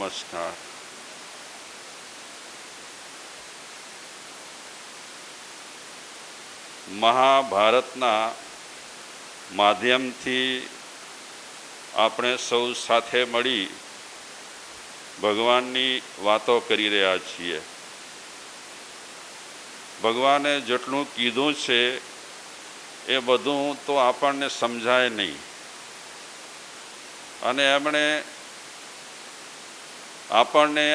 નમસ્કાર. મહાભારતના માધ્યમથી આપણે સૌ સાથે મળી ભગવાનની વાતો કરી રહ્યા છીએ. ભગવાને જેટલું કીધું છે એ બધું તો આપણને સમજાય નહીં, અને એમણે આપણને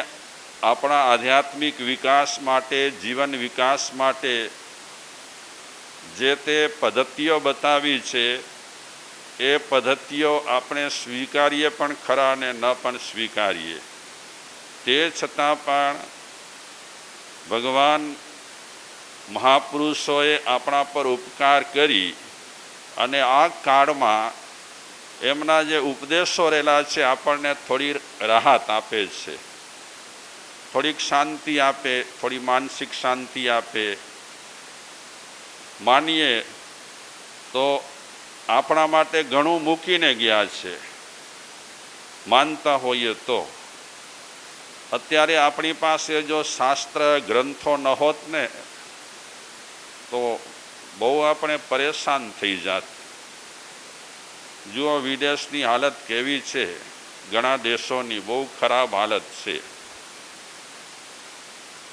આપણા આધ્યાત્મિક વિકાસ માટે, જીવન વિકાસ માટે જે તે પદ્ધતિઓ બતાવી છે એ પદ્ધતિઓ આપણે સ્વીકારીએ પણ ખરા અને ન પણ સ્વીકારીએ, તે છતાં પણ ભગવાન મહાપુરુષોએ આપણા પર ઉપકાર કરી અને આ કાળમાં એમના જે ઉપદેશો રહેલા છે આપણને થોડી રાહત આપે છે, થોડીક શાંતિ આપે, થોડી માનસિક શાંતિ આપે. માનીએ તો આપણા માટે ઘણું મૂકીને ગયા છે, માનતા હોઈએ તો. અત્યારે આપણી પાસે જો શાસ્ત્ર ગ્રંથો ન હોત ને તો બહુ આપણે પરેશાન થઈ જાત. જુઓ વિદેશની હાલત કેવી છે, ઘણા દેશોની બહુ ખરાબ હાલત છે.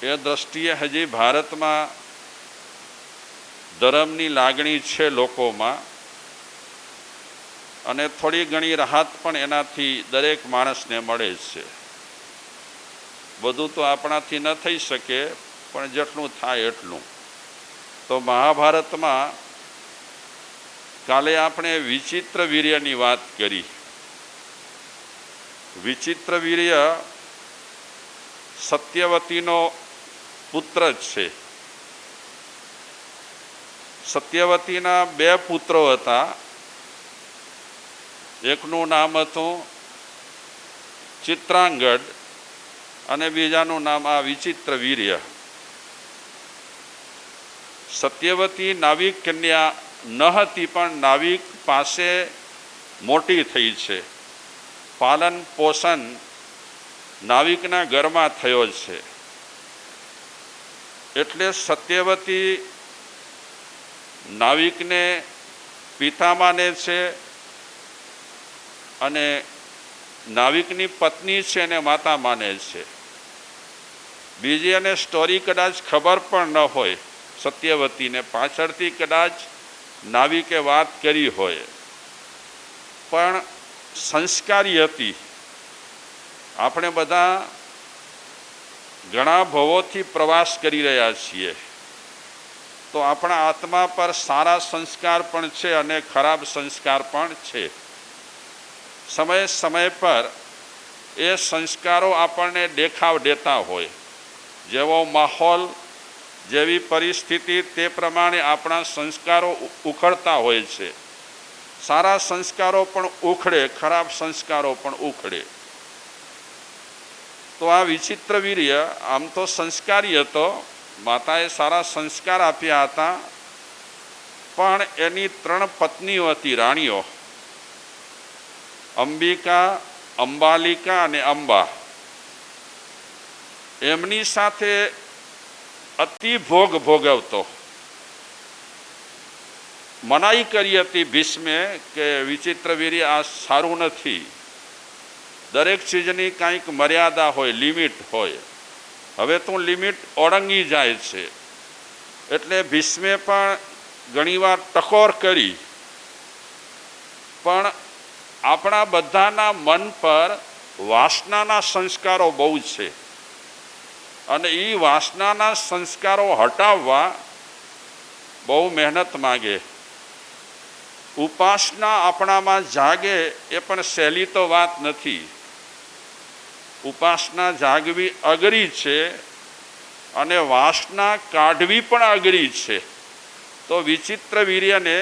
એ દ્રષ્ટિએ હજી ભારતમાં ધર્મની લાગણી છે લોકોમાં, અને થોડી ઘણી રાહત પણ એનાથી દરેક માણસને મળે છે. બધું તો આપણાથી ન થઈ શકે, પણ જેટલું થાય એટલું. તો મહાભારતમાં કાલે આપણે વિચિત્ર વીર્યની વાત કરી. વિચિત્ર વીર્ય સત્યવતીનો પુત્ર જ છે. સત્યવતીના બે પુત્રો હતા. એકનું નામ હતું ચિત્રાંગદ અને બીજાનું નામ આ વિચિત્ર વીર્ય. સત્યવતી નાવિક કન્યા ન હતી, પણ નાવિક પાસે મોટી થઈ છે. પાલન પોષણ નાવિકના ઘરમાં થયો છે. એટલે સત્યવતી નાવિકને પિતા માને છે, અને નાવિકની પત્ની છે એને માતા માને છે. બીજી એને સ્ટોરી કદાચ ખબર પણ ન હોય સત્યવતીને, પાછળથી કદાચ નાવિકે વાત કરી હોય, પણ સંસ્કારી હતી. આપણે બધા ઘણા ભવોથી પ્રવાસ કરી રહ્યા છીએ, તો આપણા આત્મા પર સારા સંસ્કાર પણ છે અને ખરાબ સંસ્કાર પણ છે. સમય સમય પર એ સંસ્કારો આપણને દેખાવ દેતા હોય. જેવો માહોલ, જેવી પરિસ્થિતિ, તે પ્રમાણે આપણા સંસ્કારો ઉખડતા હોય છે. સારા સંસ્કારો પણ ઉખડે, ખરાબ સંસ્કારો પણ ઉખડે. તો આ વિચિત્ર વીર્ય આમ તો સંસ્કારી હતો, માતાએ સારા સંસ્કાર આપ્યા હતા, પણ એની 3 પત્નીઓ હતી, રાણીઓ, અંબિકા, અંબાલિકા અને અંબા. એમની સાથે અતિ ભોગ ભોગવતો. મનાઈ કરી હતી ભીષ્મે કે વિચિત્ર વીર્ય આ સારું નથી. દરેક ચીજની કંઈક મર્યાદા હોય, લિમિટ હોય. હવે તો લિમિટ ઓળંગી જાય છે. એટલે ભીષ્મે પણ ઘણીવાર ટકોર કરી, પણ આપણા બધાના મન પર વાસનાના સંસ્કારો બહુ છે, અને એ વાસનાના સંસ્કારો હટાવવા બહુ મહેનત માગે. ઉપાસના આપણામાં જાગે એ પણ સહેલી તો વાત નથી. ઉપાસના જાગવી અઘરી છે, અને વાસના કાઢવી પણ અઘરી છે. તો વિચિત્ર વીર્યને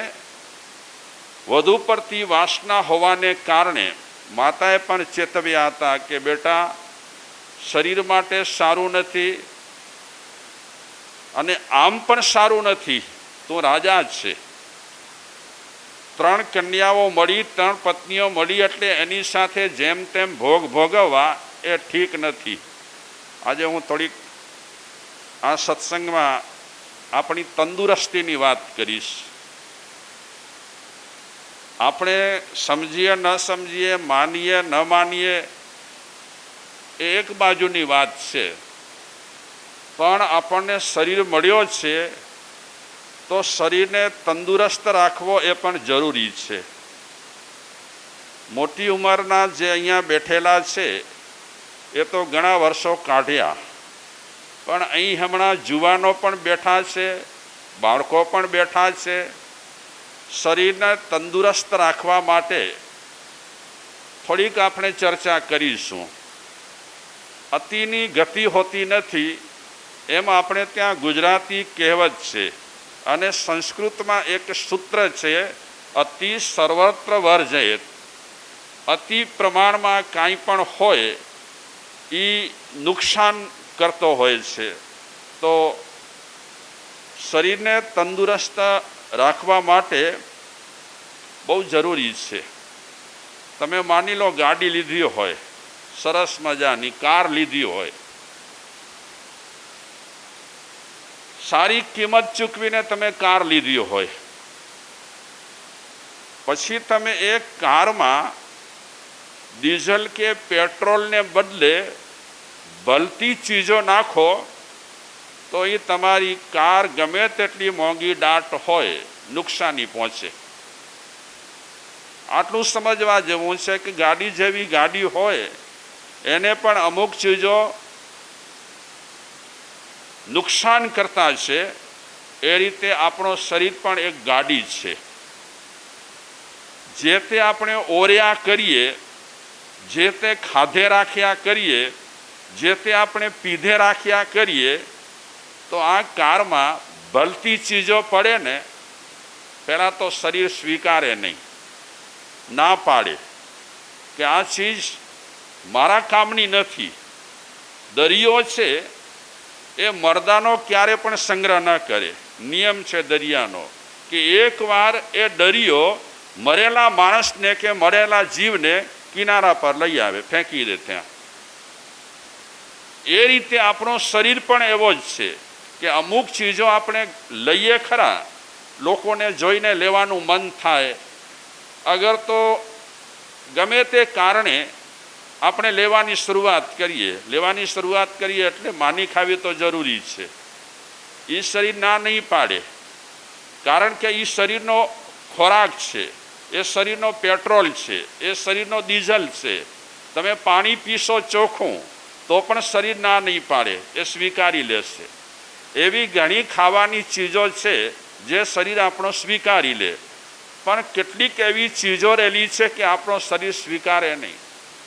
વધુ પડતી વાસના હોવાને કારણે માતાએ પણ ચેતવ્યા હતા કે બેટા, શરીર માટે સારું નથી, અને આમ પણ સારું નથી. તું રાજા જ છે. 3 કન્યાઓ મળી, 3 પત્નીઓ મળી, એટલે એની સાથે જેમ તેમ ભોગ ભોગવવા એ ઠીક નથી. આજે હું થોડીક આ સત્સંગમાં આપણી તંદુરસ્તીની વાત કરીશ. આપણે સમજીએ ન સમજીએ, માનીએ ન માનીએ, એ એક બાજુની વાત છે, પણ આપણને શરીર મળ્યો છે તો શરીરને તંદુરસ્ત રાખવો એ પણ જરૂરી છે. મોટી ઉંમરના જે અહીંયા બેઠેલા છે એ તો ઘણા વર્ષો કાઢ્યા, પણ અહીં હમણાં જુવાનો પણ બેઠા છે, બાળકો પણ બેઠા છે. શરીરને તંદુરસ્ત રાખવા માટે થોડીક આપણે ચર્ચા કરીશું. અતિની ગતિ હોતી નથી એમ આપણે ત્યાં ગુજરાતી કહેવત છે, અને સંસ્કૃતમાં એક સૂત્ર છે, અતિ સર્વત્ર વર્જયેત. અતિ પ્રમાણમાં કાંઈ પણ હોય એ નુકસાન કરતો હોય છે. તો શરીરને તંદુરસ્ત રાખવા માટે બહુ જરૂરી છે. તમે માની લો ગાડી લીધી હોય, સરસ મજાની કાર લીધી હોય, સારી કિંમત ચૂકવીને તમે કાર લીધી હોય, પછી તમે એ કારમાં ડીઝલ કે પેટ્રોલને બદલે ભલતી ચીજો નાખો તો એ તમારી કાર ગમે તેટલી મોંઘી દાટ હોય નુકસાની પહોંચે. આટલું સમજવા જેવું છે કે ગાડી જેવી ગાડી હોય એને પણ અમુક ચીજો નુકસાન કરતા છે. એ રીતે આપણો શરીર પણ એક ગાડી છે. જે તે આપણે ઓર્યા કરીએ, જે તે ખાધે રાખ્યા કરીએ, જે તે આપણે પીધે રાખ્યા કરીએ, તો આ કારમાં ભલતી ચીજો પડે ને, પહેલાં તો શરીર સ્વીકારે નહીં, ના પાડે કે આ ચીજ મારા કામની નથી. દરિયો છે એ મરદાનો ક્યારે પણ સંગ્રહ ન કરે. નિયમ છે દરિયાનો કે એકવાર એ દરિયો મરેલા માણસને કે મરેલા જીવને કિનારા પર લઈ આવે, ફેંકી દે ત્યાં. એ રીતે આપણો શરીર પણ એવો જ છે કે અમુક ચીજો આપણે લઈએ ખરા, લોકોને જોઈને લેવાનું મન થાય, અગર તો ગમે તે કારણે આપણે લેવાની શરૂઆત કરીએ એટલે માની ખાવી તો જરૂરી છે. એ શરીર ના નહીં પાડે, કારણ કે એ શરીરનો ખોરાક છે, એ શરીરનો પેટ્રોલ છે, એ શરીરનો ડીઝલ છે. તમે પાણી પીશો ચોખ્ખું તો પણ શરીર ના નહીં પાડે, એ સ્વીકારી લેશે. એવી ઘણી ખાવાની ચીજો છે જે શરીર આપણો સ્વીકારી લે, પણ કેટલીક એવી ચીજો રહેલી છે કે આપણો શરીર સ્વીકારે નહીં.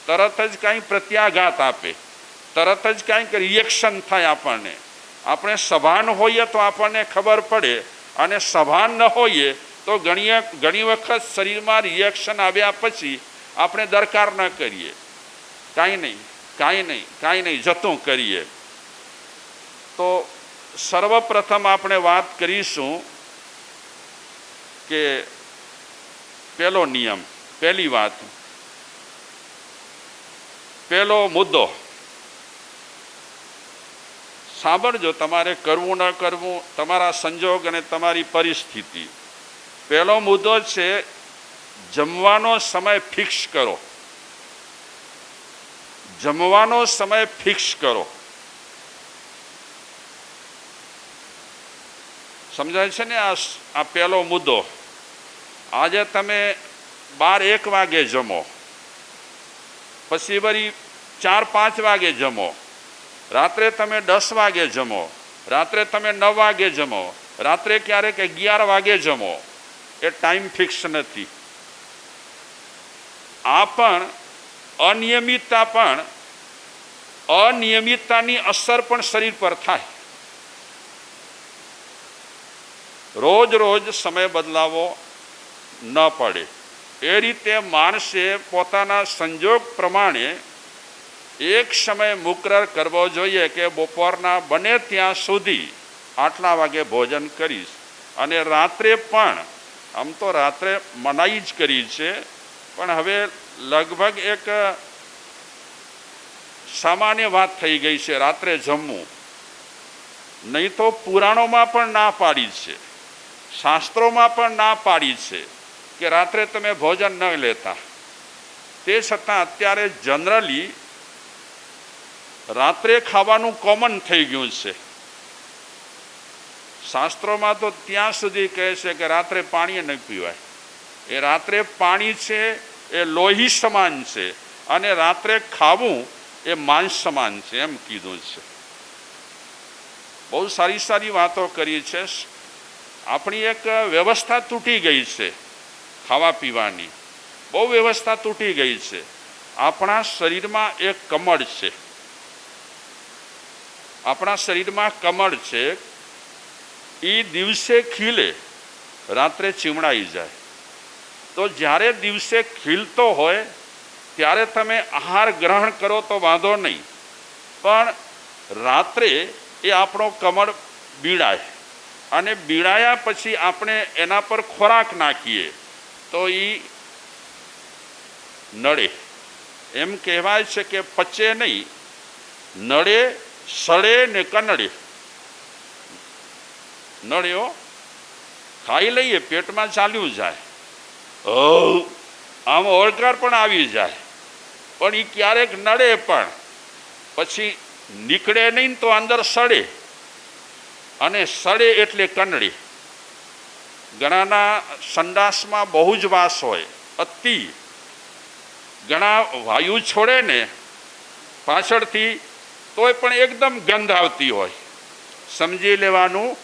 તરત જ કાંઈ પ્રત્યાઘાત આપે, તરત જ કાંઈક રિએક્શન થાય આપણને. આપણે સભાન હોઈએ તો આપણને ખબર પડે, અને સભાન ન હોઈએ તો ઘણી વખત શરીરમાં રિએક્શન આવ્યા પછી આપણે દરકાર ન કરીએ, કાંઈ નહીં જતું કરીએ. તો સર્વપ્રથમ આપણે વાત કરીશું કે પહેલો નિયમ, પહેલી વાત, પહેલો મુદ્દો. સાંભળજો, તમારે કરવું ન કરવું તમારા સંજોગ અને તમારી પરિસ્થિતિ. પહેલો મુદ્દો છે જમવાનો સમય ફિક્સ કરો. જમવાનો સમય ફિક્સ કરો. સમજાય છે ને? આ પહેલો મુદ્દો. આજે તમે 12-1 વાગે જમો, પછી વળી 4-5 વાગે જમો, રાત્રે તમે 10 વાગે જમો, રાત્રે તમે 9 વાગે જમો, રાત્રે ક્યારેક 11 વાગે જમો. એ ટાઈમ ફિક્સ નથી. આ પણ અનિયમિતતાની અસર પણ શરીર પર થાય. રોજ સમય બદલાવો ન પડે. એ રીતે માણસે પોતાના સંજોગ પ્રમાણે એક સમય મુકરર કરવો જોઈએ કે બપોરના બને ત્યાં સુધી આટલા વાગે ભોજન કરીશ. અને રાત્રે પણ, આમ તો રાત્રે મનાઈ જ કરી છે, પણ હવે લગભગ એક સામાન્ય વાત થઈ ગઈ છે રાત્રે જમવું. નહીં તો પુરાણોમાં પણ ના પાડી છે, શાસ્ત્રોમાં પણ ના પાડી છે કે રાત્રે તમે ભોજન ન લેતા. તે છતાં અત્યારે જનરલી રાત્રે ખાવાનું કોમન થઈ ગયું છે. શાસ્ત્રોમાં તો ત્યાં સુધી કહે છે કે રાત્રે પાણી નહીં પીવાય. એ રાત્રે પાણી છે એ લોહી સમાન છે, અને રાત્રે ખાવું એ માંસ સમાન છે એમ કીધું છે. બહુ સારી સારી વાતો કરી છે. આપણી એક વ્યવસ્થા તૂટી ગઈ છે ખાવા પીવાની, બહુ વ્યવસ્થા તૂટી ગઈ છે. આપણા શરીરમાં એક કમળ છે, આપણા શરીરમાં કમળ છે. એ દિવસે ખીલે, રાત્રે ચીમડાઈ જાય. તો જ્યારે દિવસે ખીલતો હોય ત્યારે તમે આહાર ગ્રહણ કરો તો વાંધો નહીં, પણ રાત્રે એ આપણો કમળ બીડાય, અને બીડાયા પછી આપણે એના પર ખોરાક નાખીએ તો એ નડે. એમ કહેવાય છે કે પચે નહીં, નડે, સડે ને કનડે. નડ્યો ખાઈ લઈએ, પેટમાં ચાલ્યું જાય, આમ ઓળકાર પણ આવી જાય, પણ એ ક્યારેક નડે, પણ પછી નીકળે નહીં તો અંદર સડે, અને સડે એટલે કનડે. ઘણાના સંડાસમાં બહુ જ વાસ હોય, અતિ. ઘણા વાયુ છોડે ને પાછળથી તોય પણ એકદમ ગંધ આવતી હોય. સમજી લેવાનું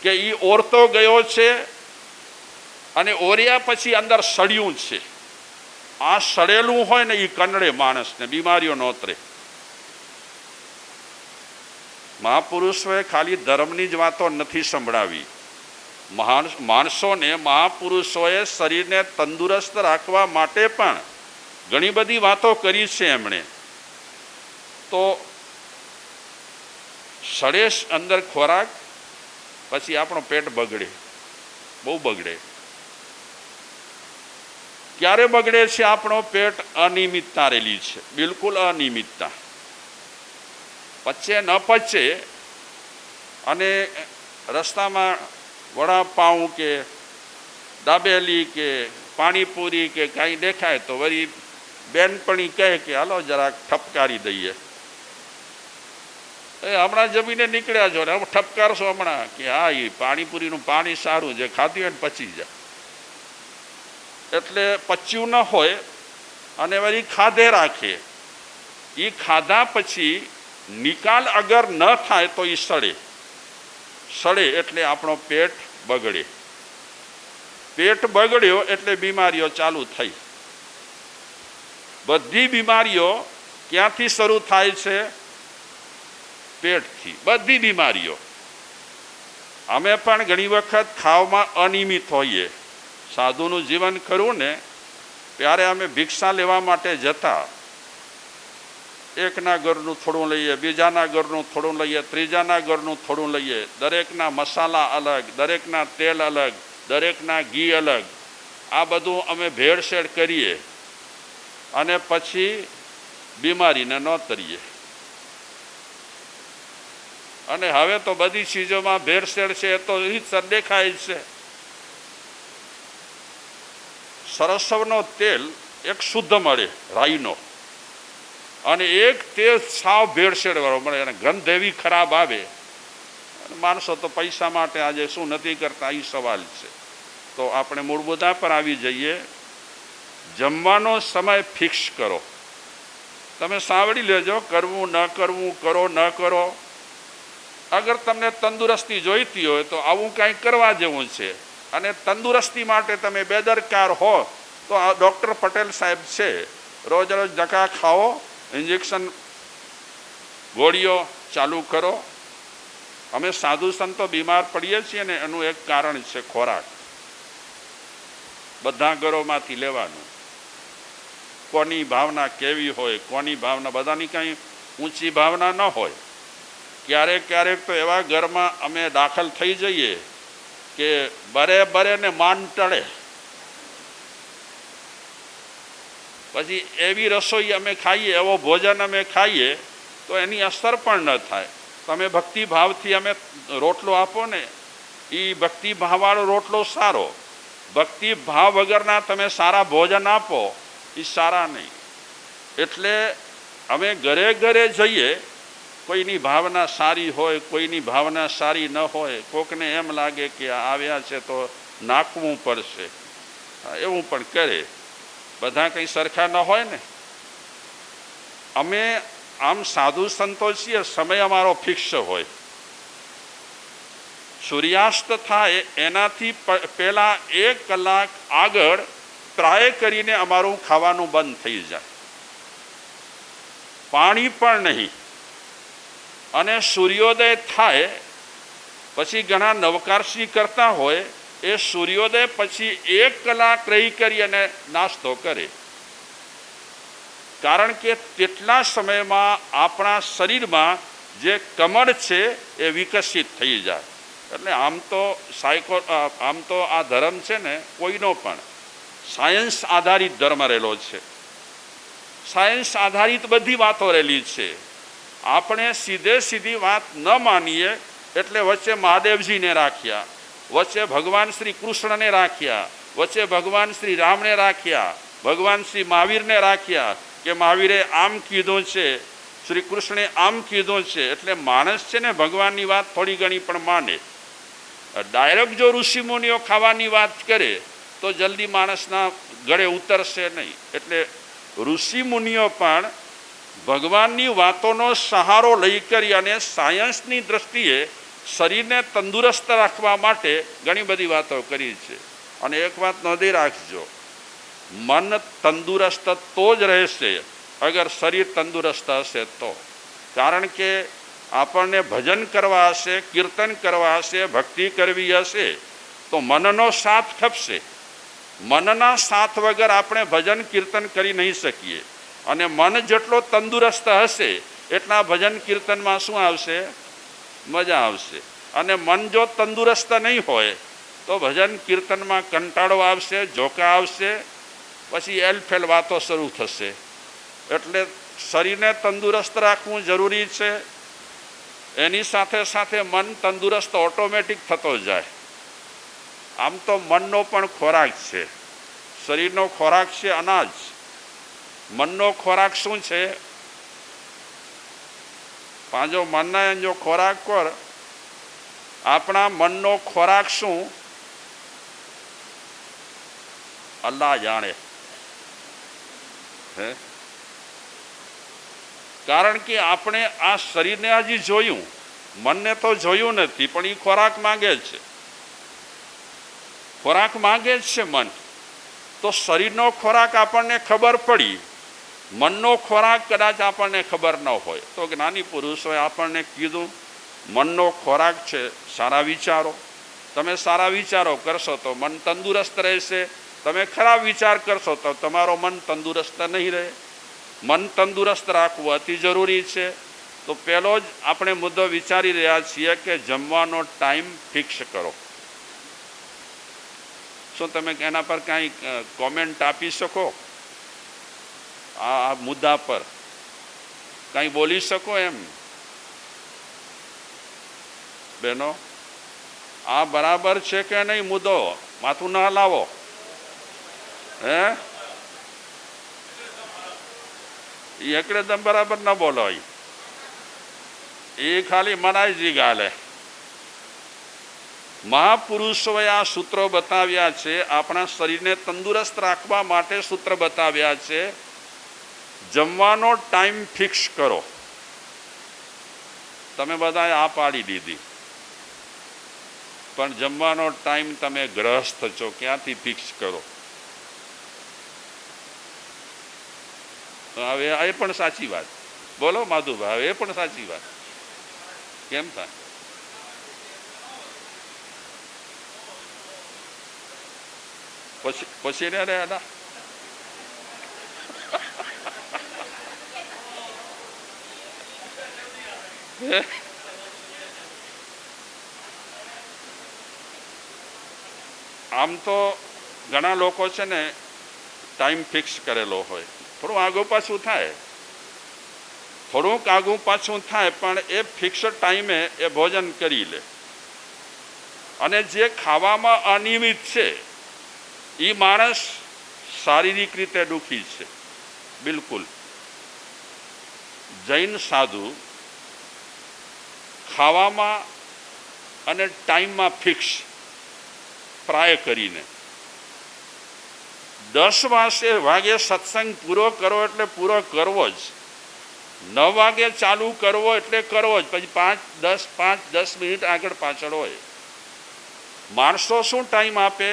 કે એ ઓરતો ગયો છે, અને ઓર્યા પછી અંદર સડ્યું છે. આ સડેલું હોય ને એ કનડે માણસને, બીમારીઓ નોતરે. મહાપુરુષોએ ખાલી ધર્મની જ વાતો નથી સંભળાવી. માણસોને, મહાપુરુષોએ શરીરને તંદુરસ્ત રાખવા માટે પણ ઘણી બધી વાતો કરી છે એમણે. તો સડે અંદર ખોરાક, પછી આપણો પેટ બગડે, બહુ બગડે. ક્યારે બગડે છે આપણો પેટ? અનિયમિતતા રહેલી છે, બિલકુલ અનિયમિતતા. પચે ન પચે, અને રસ્તામાં વડાપાઉં કે દાબેલી કે પાણીપુરી કે કાંઈ દેખાય તો વળી બેનપણી કહે કે હાલો જરાક ઠપકારી દઈએ. હમણાં જમીને નીકળ્યા છો ને હવે ઠપકારશો હમણાં કે હા એ પાણીપુરીનું પાણી સારું છે, ખાધું હોય ને પચી જાય. એટલે પચ્યું ન હોય અને વળી ખાધે રાખે. એ ખાધા પછી નિકાલ અગર ન થાય તો એ સડે. સડે એટલે આપણો પેટ બગડે. પેટ બગડ્યો એટલે બીમારીઓ ચાલુ થઈ. બધી બીમારીઓ ક્યાંથી શરૂ થાય છે? પેટથી. બધી બીમારીઓ. અમે પણ ઘણી વખત ખાવામાં અનિયમિત હોઈએ. સાધુનું જીવન કરવું ને ત્યારે અમે ભિક્ષા લેવા માટે જતા. એકના ઘરનું થોડું લઈએ, બીજાના ઘરનું થોડું લઈએ, ત્રીજાના ઘરનું થોડું લઈએ. દરેકના મસાલા અલગ, દરેકના તેલ અલગ, દરેકના ઘી અલગ. આ બધું અમે ભેળસેળ કરીએ અને પછી બીમારીને નોતરીએ. અને હવે તો બધી ચીજોમાં ભેળસેળ છે, એ તો રીતસર દેખાય છે. સરસવનો તેલ એક શુદ્ધ મળે, રાઈનો, અને એક તેલ સાવ ભેળસેળ વાળો મળે, અને ગંધ એવી ખરાબ આવે. માણસો તો પૈસા માટે આજે શું નથી કરતા એ સવાલ છે. તો આપણે મૂળભૂતા પર આવી જઈએ. જમવાનો સમય ફિક્સ કરો. તમે સાંભળી લેજો, કરવું ન કરવું, કરો ન કરો. અગર તમને તંદુરસ્તી જોઈતી હોય તો આવું કાંઈ કરવા જેવું છે. અને તંદુરસ્તી માટે તમે બેદરકાર હો તો આ ડૉક્ટર પટેલ સાહેબ છે, રોજ રોજ ધક્કા ખાઓ, ઇન્જેક્શન ગોળીઓ ચાલુ કરો. અમે સાધુ સંતો બીમાર પડીએ છીએ ને એનું એક કારણ છે ખોરાક. બધા ઘરોમાંથી લેવાનું. કોની ભાવના કેવી હોય, કોની ભાવના, બધાની કાંઈ ઊંચી ભાવના ન હોય. ક્યારેક ક્યારેક તો એવા ઘરમાં અમે દાખલ થઈ જઈએ કે બરે બરે ને માન ટળે. પછી એવી રસોઈ અમે ખાઈએ, એવો ભોજન અમે ખાઈએ તો એની અસર પણ ન થાય. તમે ભક્તિભાવથી અમે રોટલો આપો ને, એ ભક્તિભાવવાળો રોટલો સારો. ભક્તિભાવ વગરના તમે સારા ભોજન આપો એ સારા નહીં. એટલે અમે ઘરે ઘરે જઈએ, કોઈની ભાવના સારી હોય, કોઈની ભાવના સારી ન હોય, કોકને એમ લાગે કે આવ્યા છે તો નાખવું પડશે, એવું પણ કરે. બધા કંઈ સરખા ન હોય ને. અમે આમ સાધુ સંતો છીએ, સમય અમારો ફિક્સ હોય. સૂર્યાસ્ત થાય એનાથી પહેલાં 1 કલાક આગળ ટ્રાય કરીને અમારું ખાવાનું બંધ થઈ જાય, પાણી પણ નહીં. અને સૂર્યોદય થાય પછી ઘણા નવકારસી કરતા હોય, એ સૂર્યોદય પછી 1 કલાક રહી કરી અને નાસ્તો કરે. કારણ કે તેટલા સમયમાં આપણા શરીરમાં જે કમળ છે એ વિકસિત થઈ જાય. એટલે આમ તો આ ધર્મ છે ને, કોઈનો પણ સાયન્સ આધારિત ધર્મ રહેલો છે. સાયન્સ આધારિત બધી વાતો રહેલી છે. આપણે સીધી વાત ન માનીએ એટલે વચ્ચે મહાદેવજીને રાખ્યા, વચ્ચે ભગવાન શ્રી કૃષ્ણને રાખ્યા, વચ્ચે ભગવાન શ્રી રામને રાખ્યા, ભગવાન શ્રી મહાવીરને રાખ્યા કે મહાવીરે આમ કીધું છે, શ્રી કૃષ્ણે આમ કીધું છે. એટલે માણસ છે ને ભગવાનની વાત થોડી ઘણી પણ માને. ડાયરેક્ટ જો ઋષિમુનિઓ ખાવાની વાત કરે તો જલ્દી માણસના ગળે ઉતરશે નહીં. એટલે ઋષિમુનિઓ પણ ભગવાનની વાતોનો સહારો લઈ કરી અને સાયન્સની દ્રષ્ટિએ શરીરને તંદુરસ્ત રાખવા માટે ઘણી બધી વાતો કરી છે. અને એક વાત નોંધી રાખજો, મન તંદુરસ્ત તો જ રહેશે અગર શરીર તંદુરસ્ત હશે તો. કારણ કે આપણને ભજન કરવા હશે, કીર્તન કરવા હશે, ભક્તિ કરવી હશે તો મનનો સાથ ખપશે. મનના સાથ વગર આપણે ભજન કીર્તન કરી નહીં શકીએ. અને મન જેટલો તંદુરસ્ત હશે એટલા ભજન કીર્તનમાં શું આવશે? મજા આવશે. અને મન જો તંદુરસ્ત નહીં હોય તો ભજન કીર્તનમાં કંટાળો આવશે, ઝોકા આવશે, પછી એલફેલ વાતો શરૂ થશે. એટલે શરીરને તંદુરસ્ત રાખવું જરૂરી છે. એની સાથે સાથે મન તંદુરસ્ત ઓટોમેટિક થતો જાય. આમ તો મનનો પણ ખોરાક છે. શરીરનો ખોરાક છે અનાજ. મનનો ખોરાક શું છે? પાંજો મનના જો ખોરાક કર, આપણા મનનો ખોરાક શું? અલ્લાહ જાણે. હે, કારણ કે આપણે આ શરીરને હજી જોયું, મનને તો જોયું નથી, પણ એ ખોરાક માંગે છે. ખોરાક માંગે જ છે મન. તો શરીરનો ખોરાક આપણને ખબર પડી, મનનો ખોરાક કદાચ આપણને ખબર ન હોય તો જ્ઞાની પુરુષોએ આપણને કીધું મનનો ખોરાક છે સારા વિચારો. તમે સારા વિચારો કરશો તો મન તંદુરસ્ત રહેશે. તમે ખરાબ વિચાર કરશો તો તમારો મન તંદુરસ્ત નહીં રહે. મન તંદુરસ્ત રાખવું અતિ જરૂરી છે. તો પહેલો જ આપણે મુદ્દો વિચારી રહ્યા છીએ કે જમવાનો ટાઈમ ફિક્સ કરો. શું તમે એના પર કાંઈ કોમેન્ટ આપી શકો? આ મુદ્દા પર કાંઈ બોલી શકો એમ? બહેનો, આ બરાબર છે કે નહીં મુદ્દો? માથું ના હલાવો. હે, એકદમ બરાબર ન બોલો. એ ખાલી મનાઈજી ગાલે. મહાપુરુષોએ આ સૂત્રો બતાવ્યા છે, આપણા શરીરને તંદુરસ્ત રાખવા માટે સૂત્ર બતાવ્યા છે. જમવાનો ટાઈમ ફિક્સ કરો. તમે બધાએ આ પાડી દીધી, પણ જમવાનો ટાઈમ તમે ગ્રહસ્થ છો, ક્યાંથી ફિક્સ કરો? હવે એ પણ સાચી વાત. બોલો માધુભાઈ, એ પણ સાચી વાત. કેમ થાય? પછી ને રે એના આમ તો ઘણા લોકો છે ને ટાઈમ ફિક્સ કરેલો હોય, થોડું આગું પાછું થાય, થોડુંક આગું પાછું થાય, પણ એ ફિક્સ્ડ ટાઈમે એ ભોજન કરી લે. અને જે ખાવામાં અનિયમિત છે એ માણસ શારીરિક રીતે દુઃખી છે બિલકુલ. જૈન સાધુ ખાવામાં અને ટાઈમમાં ફિક્સ પ્રાય કરીને 10 વાગે સત્સંગ પૂરો કરો એટલે પૂરો કરવો જ, 9 વાગે ચાલુ કરવો એટલે કરવો જ, પછી 5-10 મિનિટ આગળ પાછળ હોય. માણસો શું ટાઈમ આપે?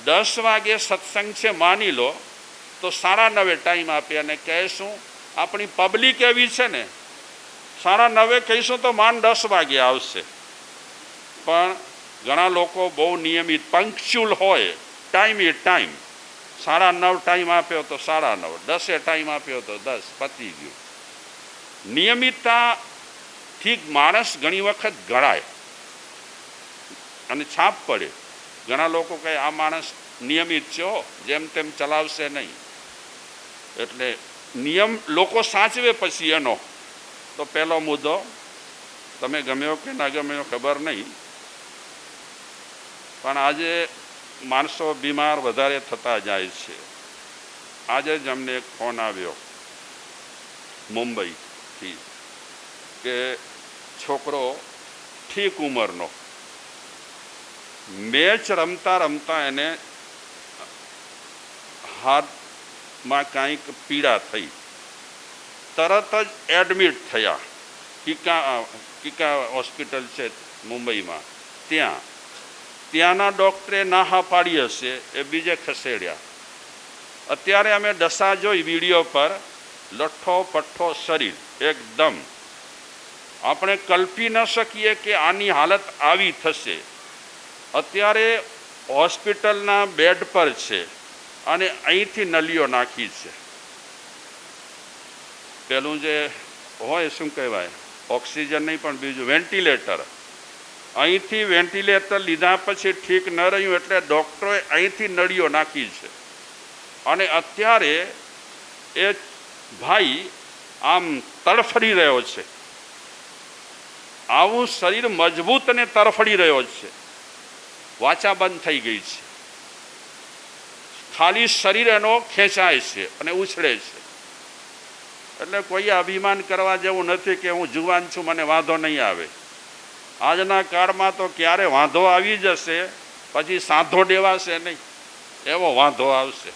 10 વાગે સત્સંગ છે માની લો તો 9:30 ટાઈમ આપે અને કહે શું આપણી પબ્લિક એવી છે ને 9:30 કહીશું તો માન 10 વાગે આવશે. પણ ઘણા લોકો બહુ નિયમિત પંક્ચ્યુઅલ હોય, ટાઈમ એ ટાઈમ, 9:30 ટાઈમ આપ્યો તો 9:30, 10 ટાઈમ આપ્યો તો 10, પતી ગયું. નિયમિતતાથી માણસ ઘણી વખત ઘડાય અને છાપ પડે. ઘણા લોકો કહે આ માણસ નિયમિત છે, જેમ તેમ ચલાવશે નહીં. એટલે નિયમ લોકો સાચવે પછી એનો તો પહેલો મુદ્દો, તમે ગમ્યો કે ના ગમ્યો ખબર નહીં, પણ આજે માણસો બીમાર વધારે થતા જાય છે. આજે જ અમને એક ફોન આવ્યો મુંબઈથી કે છોકરો ઠીક ઉંમરનો મેચ રમતા રમતા એને હાથમાં કાંઈક પીડા થઈ, તરત જ એડમિટ થયા. કિકા હોસ્પિટલ છે મુંબઈમાં, ત્યાંના ડૉક્ટરે ના હા પાડી હશે, એ બીજે ખસેડ્યા. અત્યારે અમે દશા જોઈ વિડીયો પર, લઠ્ઠો પઠ્ઠો શરીર એકદમ, આપણે કલ્પી ન શકીએ કે આની હાલત આવી થશે. અત્યારે હોસ્પિટલના બેડ પર છે અને અહીંથી નલીઓ નાખી છે. પેલું જે હોય શું કહેવાય, ઓક્સિજન નહીં પણ બીજું વેન્ટિલેટર, અહીંથી વેન્ટિલેટર લીધા પછી ઠીક ન રહ્યું એટલે ડૉક્ટરોએ અહીંથી નળીઓ નાખી છે. અને અત્યારે એ ભાઈ આમ તડફડી રહ્યો છે, આવું શરીર મજબૂત અને તરફડી રહ્યો છે, વાચા બંધ થઈ ગઈ છે, ખાલી શરીર એનો ખેંચાય છે અને ઉછળે છે. એટલે કોઈ અભિમાન કરવા જેવું નથી કે હું જુવાન છું મને વાંધો નહીં આવે. આજના કાળમાં તો ક્યારે વાંધો આવી જશે પછી સાંધો દેવાશે નહીં, એવો વાંધો આવશે.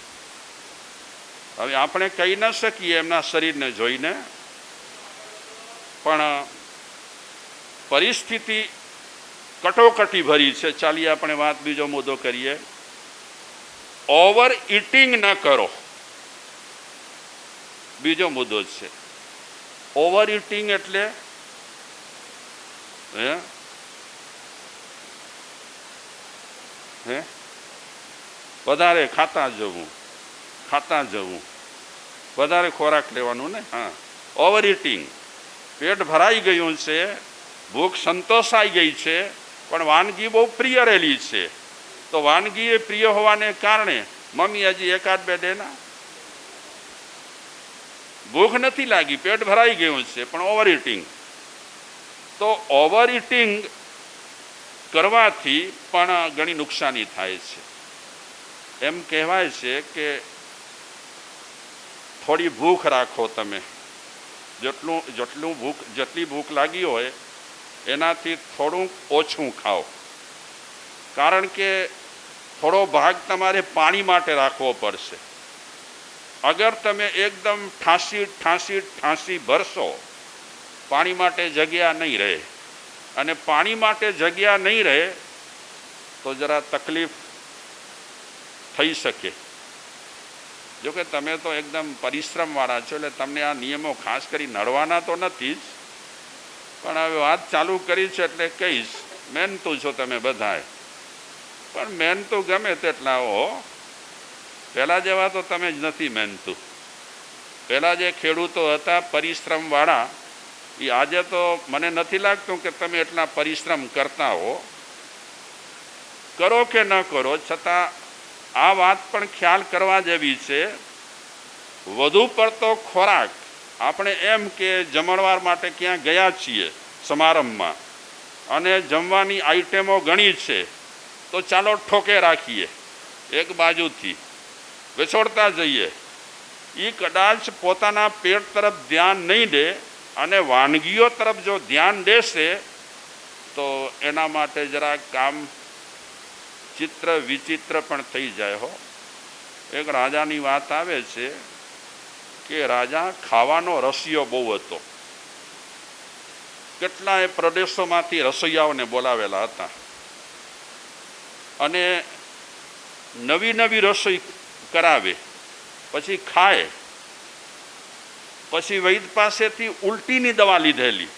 હવે આપણે કહી ન શકીએ એમના શરીરને જોઈને, પણ પરિસ્થિતિ કટોકટી ભરી છે. ચાલીએ આપણે વાત બીજો મુદ્દો કરીએ. ઓવર ઇટિંગ ન કરો, બીજો મુદ્દો છે. ઓવર ઇટિંગ એટલે વધારે ખાતા જવું, વધારે ખોરાક લેવાનું ને. હા, ઓવર ઇટિંગ, પેટ ભરાઈ ગયું છે, ભૂખ સંતોષાઈ ગઈ છે, પણ વાનગી બહુ પ્રિય રહેલી છે, તો વાનગી એ પ્રિય હોવાને કારણે મમ્મી હજી 1-2 દેના, ભૂખ નથી લાગી, પેટ ભરાઈ ગયું છે, પણ ઓવર ઇટિંગ. તો ઓવર ઇટિંગ કરવાથી પણ ઘણી નુકસાની થાય છે. એમ કહેવાય છે કે થોડી ભૂખ રાખો તમે, જેટલી ભૂખ લાગી હોય એનાથી થોડુંક ઓછું ખાઓ, કારણ કે થોડો ભાગ તમારે પાણી માટે રાખવો પડશે. અગર તમે એકદમ ઠાંસી ભરશો, પાણી માટે જગ્યા નહીં રહે, અને પાણી માટે જગ્યા નહીં રહે તો જરા તકલીફ થઈ શકે. જોકે તમે તો એકદમ પરિશ્રમવાળા છો એટલે તમને આ નિયમો ખાસ કરી નડવાના તો નથી જ, પણ હવે વાત ચાલુ કરી છે એટલે કહીશ. મહેનતુ છો તમે બધાએ, પણ મહેનતુ ગમે તેટલા હો, પહેલાં જેવા તો તમે જ નથી મહેનતુ. પહેલાં જે ખેડૂતો હતા પરિશ્રમવાળા, એ આજે તો મને નથી લાગતું કે તમે એટલા પરિશ્રમ કરતા હો. કરો કે ન કરો, છતાં આ વાત પણ ખ્યાલ કરવા જેવી છે વધુ પડતો ખોરાક આપણે એમ કે જમણવાર માટે ક્યાં ગયા છીએ સમારંભમાં અને જમવાની આઈટમો ઘણી છે તો ચાલો ઠોકે રાખીએ, એક બાજુથી વેસોડતા જઈએ. એ કદાચ પોતાના પેટ તરફ ધ્યાન નહીં દે અને વાનગીઓ તરફ જો ધ્યાન દેશે તો એના માટે જરા કામ ચિત્ર વિચિત્ર પણ થઈ જાય હો. એક રાજાની વાત આવે છે કે રાજા ખાવાનો રસિયો બહુ હતો. કેટલાય પ્રદેશોમાંથી રસોઈયાઓને બોલાવેલા હતા અને નવી નવી રસોઈ કરાવે, પછી ખાય, પછી વૈદ પાસેથી ઉલટીની દવા લીધેલી,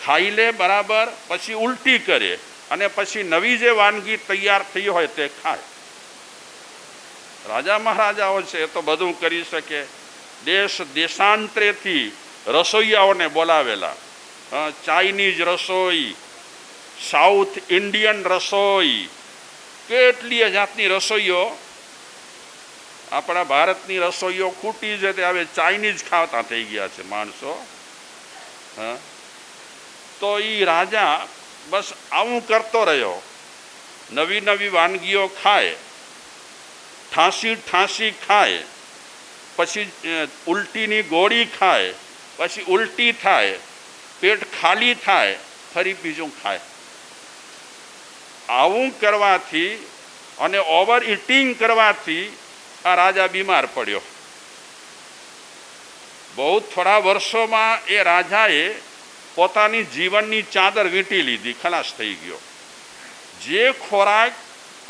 ખાઈ લે બરાબર, પછી ઉલટી કરે અને પછી નવી જે વાનગી તૈયાર થઈ હોય તે ખાય. રાજા મહારાજાઓ છે એ તો બધું કરી શકે. દેશ દેશાંતરેથી રસોઈયાઓને બોલાવેલા, ચાઇનીઝ રસોઈ, સાઉથ ઇન્ડિયન રસોઈ, કેટલી જાતની રસોઈઓ. આપણા ભારતની રસોઈઓ ખૂટી છે તે હવે ચાઇનીઝ ખાતા થઈ ગયા છે માણસો. તો એ રાજા બસ આવું કરતો રહ્યો, નવી નવી વાનગીઓ ખાય, ઠાંસી ઠાંસી ખાય, પછી ઉલટીની ગોળી ખાય, પછી ઉલટી થાય, પેટ ખાલી થાય, ફરી બીજું ખાય. આવું કરવાથી અને ઓવર ઇટિંગ કરવાથી આ રાજા બીમાર પડ્યો. બહુ થોડા વર્ષોમાં એ રાજાએ પોતાની જીવનની ચાદર વીંટી લીધી, ખલાસ થઈ ગયો. જે ખોરાક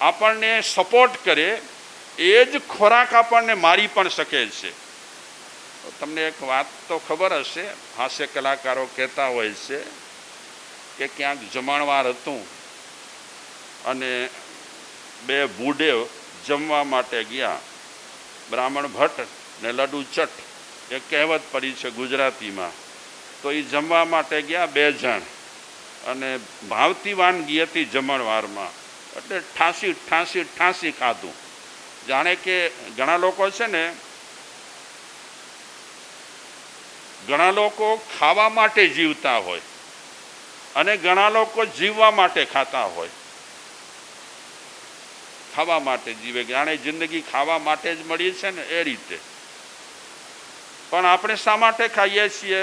આપણને સપોર્ટ કરે એ જ ખોરાક આપણને મારી પણ શકે છે. તમને એક વાત તો ખબર હશે, હાસ્ય કલાકારો કહેતા હોય છે કે ક્યાંક જમણવાર હતું અને બે ભૂદેવ જમવા માટે ગયા. બ્રાહ્મણ ભટ્ટ ને લડુ ચટ, એક કહેવત પડી છે ગુજરાતીમાં. તો એ જમવા માટે ગયા બે જણ અને ભાવતી વાનગી હતી જમણવારમાં, એટલે ઠાંસી ઠાંસી ઠાંસી ખાધું. જાણે કે ઘણા લોકો છે ને, ઘણા લોકો ખાવા માટે જીવતા હોય અને ઘણા લોકો જીવવા માટે ખાતા હોય. ખાવા માટે જીવે, જાણે જિંદગી ખાવા માટે જ મળી છે ને એ રીતે. પણ આપણે શા માટે ખાઈએ છીએ?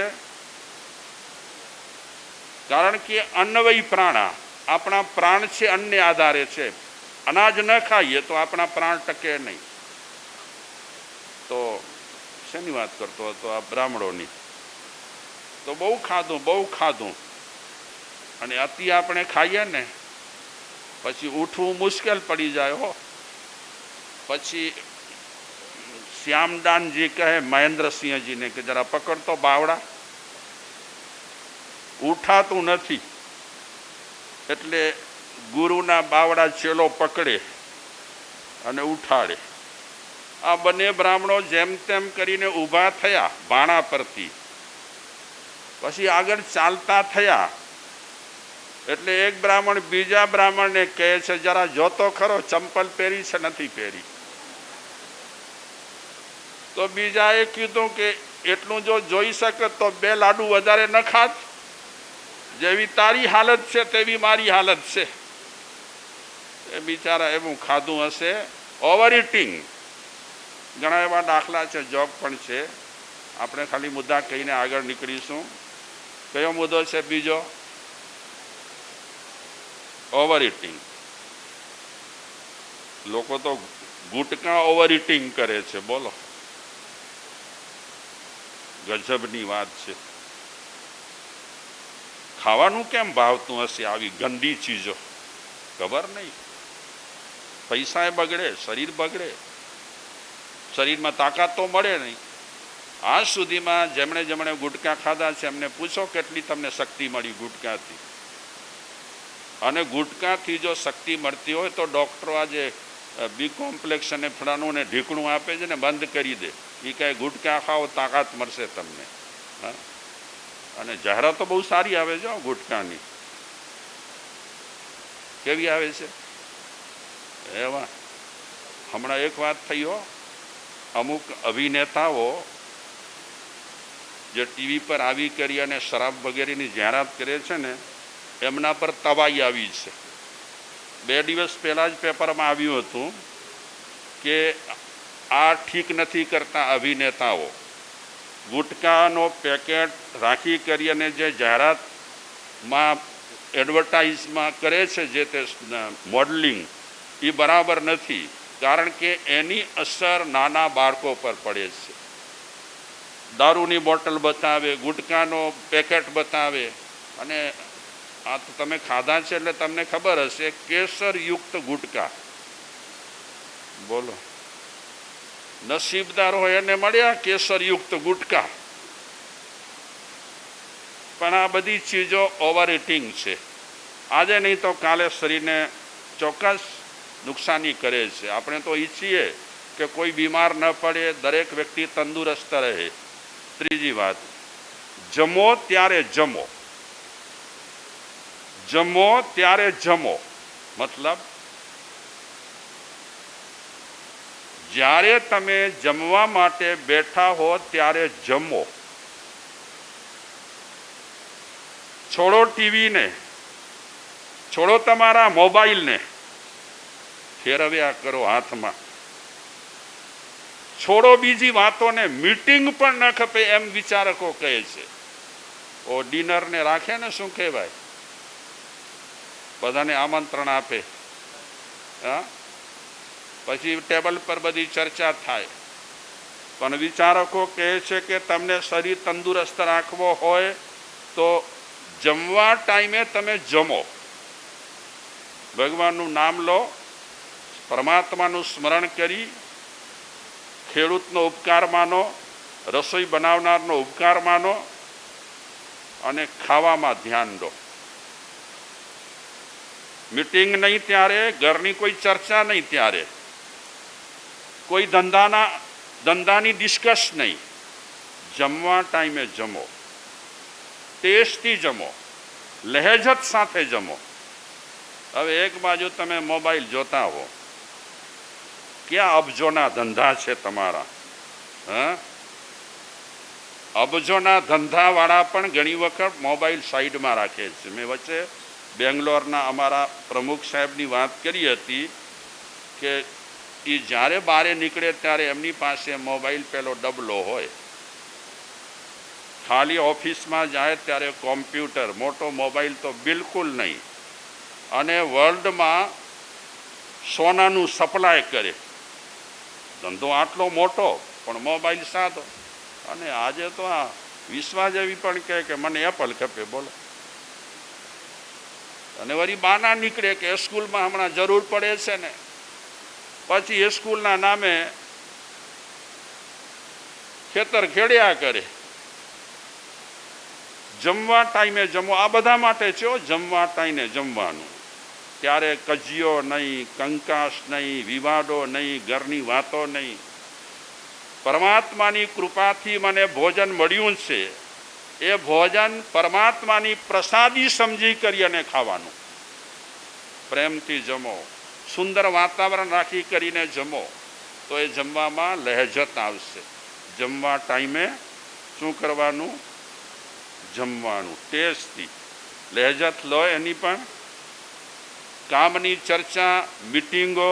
કારણ કે અન્નવય પ્રાણા, આપણા પ્રાણ છે અન્નને આધારે છે. અનાજ ન ખાઈએ તો આપણા પ્રાણ ટકે નહીં. તો શેની વાત કરતો હતો? આ બ્રાહ્મણોની. તો બહુ ખાધું, બહુ ખાધું, અને અતિ આપણે ખાઈએ ને પછી ઉઠવું મુશ્કેલ પડી જાય હો. પછી શ્યામદાનજી કહે મહેન્દ્રસિંહજીને કે જરા પકડતો બાવડા, ઉઠાતું નથી. એટલે ગુરુના બાવડા ચેલો પકડે અને ઉઠાડે. આ બંને બ્રાહ્મણો જેમ તેમ કરીને ઊભા થયા ભાણા પરથી, પછી આગળ ચાલતા થયા. એટલે એક બ્રાહ્મણ બીજા બ્રાહ્મણને કહે છે, જરા જોતો ખરો ચંપલ પહેરી છે નથી પહેરી. તો બીજાએ કીધું કે એટલું જો જોઈ શકે તો બે લાડુ વધારે ન ખાત. જેવી તારી હાલત છે તેવી મારી હાલત છે. એ બિચારા એવું ખાધું હશે, ઓવર ઇટિંગ. ઘણા એવા દાખલા છે, જોબ પણ છે. આપણે ખાલી મુદ્દા કહીને આગળ નીકળીશું. કયો મુદ્દો છે બીજો? Over eating. લોકો તો ગુટકા ઓવર ઇટિંગ કરે છે, બોલો. ગજબની વાત છે. ખાવાનું કેમ ભાવતું હશે આવી ગંદી ચીજો? ખબર નહીં. પૈસા બગડે, શરીર બગડે, શરીરમાં તાકાત તો મળે નહીં. આજ સુધીમાં જેમણે જેમણે ગુટકા ખાધા છે એમને પૂછો કેટલી તમને શક્તિ મળી ગુટકાથી. અને ગુટકાથી જો શક્તિ મળતી હોય તો ડૉક્ટરો આજે બી કોમ્પ્લેક્સ અને ફળાનું ને ઢીકણું આપે છે ને બંધ કરી દે. એ કહે ગુટકા ખાઓ તાકાત મળશે તમને. હા, અને જાહેરાતો બહુ સારી આવે છે ગુટકાની. કેવી આવે છે? એવા હમણાં એક વાત થઈ હો, અમુક અભિનેતાઓ જે ટીવી પર આવી કરી અને શરાબ વગેરેની જાહેરાત કરે છે ને, એમના પર તવાઈ આવી છે. 2 દિવસ પહેલાં જ પેપરમાં આવ્યું હતું કે આ ઠીક નથી કરતા અભિનેતાઓ. ગુટકાનો પેકેટ રાખી કરી અને જે જાહેરાતમાં એડવર્ટાઇઝમાં કરે છે, જે તે મોડલિંગ, એ બરાબર નથી. કારણ કે એની અસર નાના બાળકો પર પડે છે. દારૂની બોટલ બતાવે, ગુટકાનો પેકેટ બતાવે, અને આ તો તમે ખાધા છે એટલે તમને ખબર હશે, કેસરયુક્ત ગુટકા. બોલો, નસીબદાર હોય એને મળ્યા કેસરયુક્ત ગુટકા. પણ આ બધી ચીજો ઓવર ઇટિંગ છે. આજે નહીં તો કાલે શરીરને ચોક્કસ નુકસાની કરે છે. આપણે તો ઈચ્છીએ કે કોઈ બીમાર ન પડે, દરેક વ્યક્તિ તંદુરસ્ત રહે. ત્રીજી વાત, જમો ત્યારે જમો. જમો ત્યારે જમો મતલબ જ્યારે તમે જમવા માટે બેઠા હો ત્યારે જમો. છોડો ટીવીને, છોડો તમારા મોબાઈલને, ફેરવ્યા કરો હાથમાં. છોડો બીજી વાતોને, મીટિંગ પણ ન ખપે એમ વિચારકો કહે છે. ઓ ડિનરને રાખે ને, શું કહેવાય, બધાને આમંત્રણ આપે, હા, પછી ટેબલ પર બધી ચર્ચા થાય. પણ વિચારકો કહે છે કે તમને શરીર તંદુરસ્ત રાખવો હોય તો જમવા ટાઈમે તમે જમો, ભગવાનનું નામ લો, પરમાત્માનું સ્મરણ કરી, ખેડૂતનો ઉપકાર માનો, રસોઈ બનાવનારનો ઉપકાર માનો, અને ખાવામાં ધ્યાન દો. મીટિંગ નહીં ત્યારે, ઘરની કોઈ ચર્ચા નહીં ત્યારે, કોઈ ધંધાની ડિસ્કસ નહીં. જમવા ટાઈમે જમો, ટેસ્ટી જમો, લહેજત સાથે જમો. હવે એક બાજુ તમે મોબાઈલ જોતા હો, ક્યાં અબજોના ધંધા છે તમારા, હા, અબજોના ધંધાવાળા પણ ઘણી વખત મોબાઈલ સાઈડમાં રાખે છે. મેં વચ્ચે બેંગ્લોરના અમારા પ્રમુખ સાહેબની વાત કરી હતી કે એ જ્યારે બહાર નીકળે ત્યારે એમની પાસે મોબાઈલ પેલો ડબલો હોય. ખાલી ઓફિસમાં જાય ત્યારે કોમ્પ્યુટર, મોટો મોબાઈલ તો બિલકુલ નહીં. અને વર્લ્ડમાં સોનાનું સપ્લાય કરે. ધંધો આટલો મોટો પણ મોબાઈલ સાદો. અને આજે તો આ વિશ્વાસ એવી પણ કહે કે મને એપલ ખપે. બોલો, અને વળી બાના નીકળે કે સ્કૂલમાં હમણાં જરૂર પડે છે ને, પછી એ સ્કૂલના નામે ખેતર ખેડ્યા કરે. જમવા ટાઈમે જમો, આ બધા માટે છે. જમવા ટાઈમે જમવાનું, ત્યારે કજિયો નહીં, કંકાસ નહીં, વિવાદો નહીં, ઘરની વાતો નહીં. પરમાત્માની કૃપાથી મને ભોજન મળ્યું છે, એ ભોજન પરમાત્માની પ્રસાદી સમજી કરી અને ખાવાનું. પ્રેમથી જમો, સુંદર વાતાવરણ રાખી કરીને જમો, તો એ જમવામાં લહેજત આવશે. જમવા ટાઈમે શું કરવાનું? જમવાનું ટેસ્ટથી. લહેજત લો એની પણ. કામની ચર્ચા, મિટિંગો,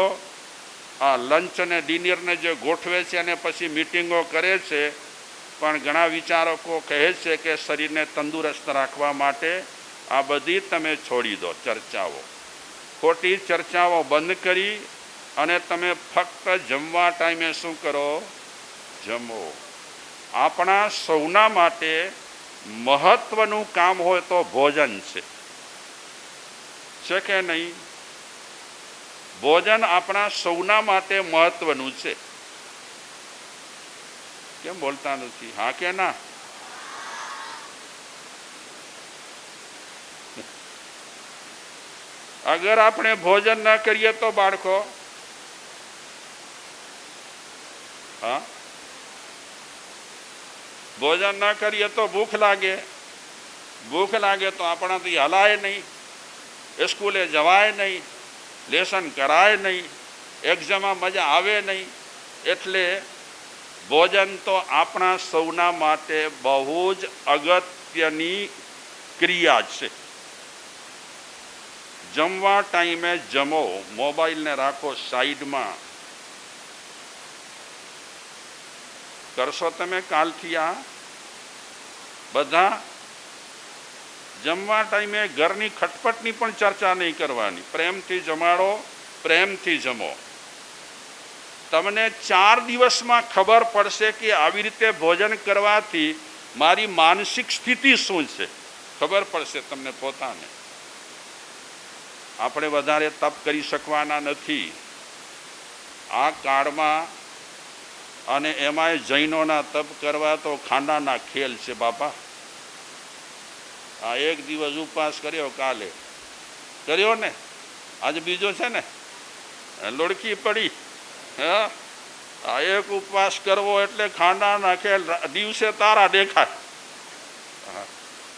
આ લંચ અને ડિનરને જે ગોઠવે છે અને પછી મિટિંગો કરે છે, પણ ઘણા વિચારકો કહે છે કે શરીરને તંદુરસ્ત રાખવા માટે આ બધી તમે છોડી દો ચર્ચાઓ. ખોટી ચર્ચાઓ બંધ કરી અને તમે ફક્ત જમવા ટાઈમે શું કરો? જમો. આપણા સૌના માટે મહત્વનું કામ હોય તો ભોજન છે કે નહીં? ભોજન આપણા સૌના માટે મહત્વનું છે. કેમ બોલતા નથી? હા કે ના? અગર આપણે ભોજન ન કરીએ તો બાળકો, હા, ભોજન ન કરીએ તો ભૂખ લાગે. ભૂખ લાગે તો આપણાથી હલાય નહીં, સ્કૂલે જવાય નહીં, લેસન કરાય નહીં, એક્ઝામમાં મજા આવે નહીં. એટલે ભોજન તો આપણા સૌના માટે બહુ જ અગત્યની ક્રિયા છે. જમવા ટાઈમે જમો, મોબાઈલને રાખો સાઈડમાં. કરશો તમે કાલથી આ બધા? જમવા ટાઈમે ઘરની ખટપટની પણ ચર્ચા નહીં કરવાની. પ્રેમથી જમાડો, પ્રેમથી જમો. તમને 4 દિવસમાં ખબર પડશે કે આવી રીતે ભોજન કરવાથી મારી માનસિક સ્થિતિ શું છે, ખબર પડશે તમને પોતાને. આપણે વધારે તપ કરી શકવાના નથી આ કાળમાં, અને એમાંય જૈનોના તપ કરવા તો ખાંડાના ખેલ છે બાપા. આ એક દિવસ ઉપવાસ કર્યો, કાલે કર્યો ને, આજે બીજો છે ને, લોડકી પડી. હા, આ એક ઉપવાસ કરવો એટલે ખાંડાના ખેલ, દિવસે તારા દેખાય.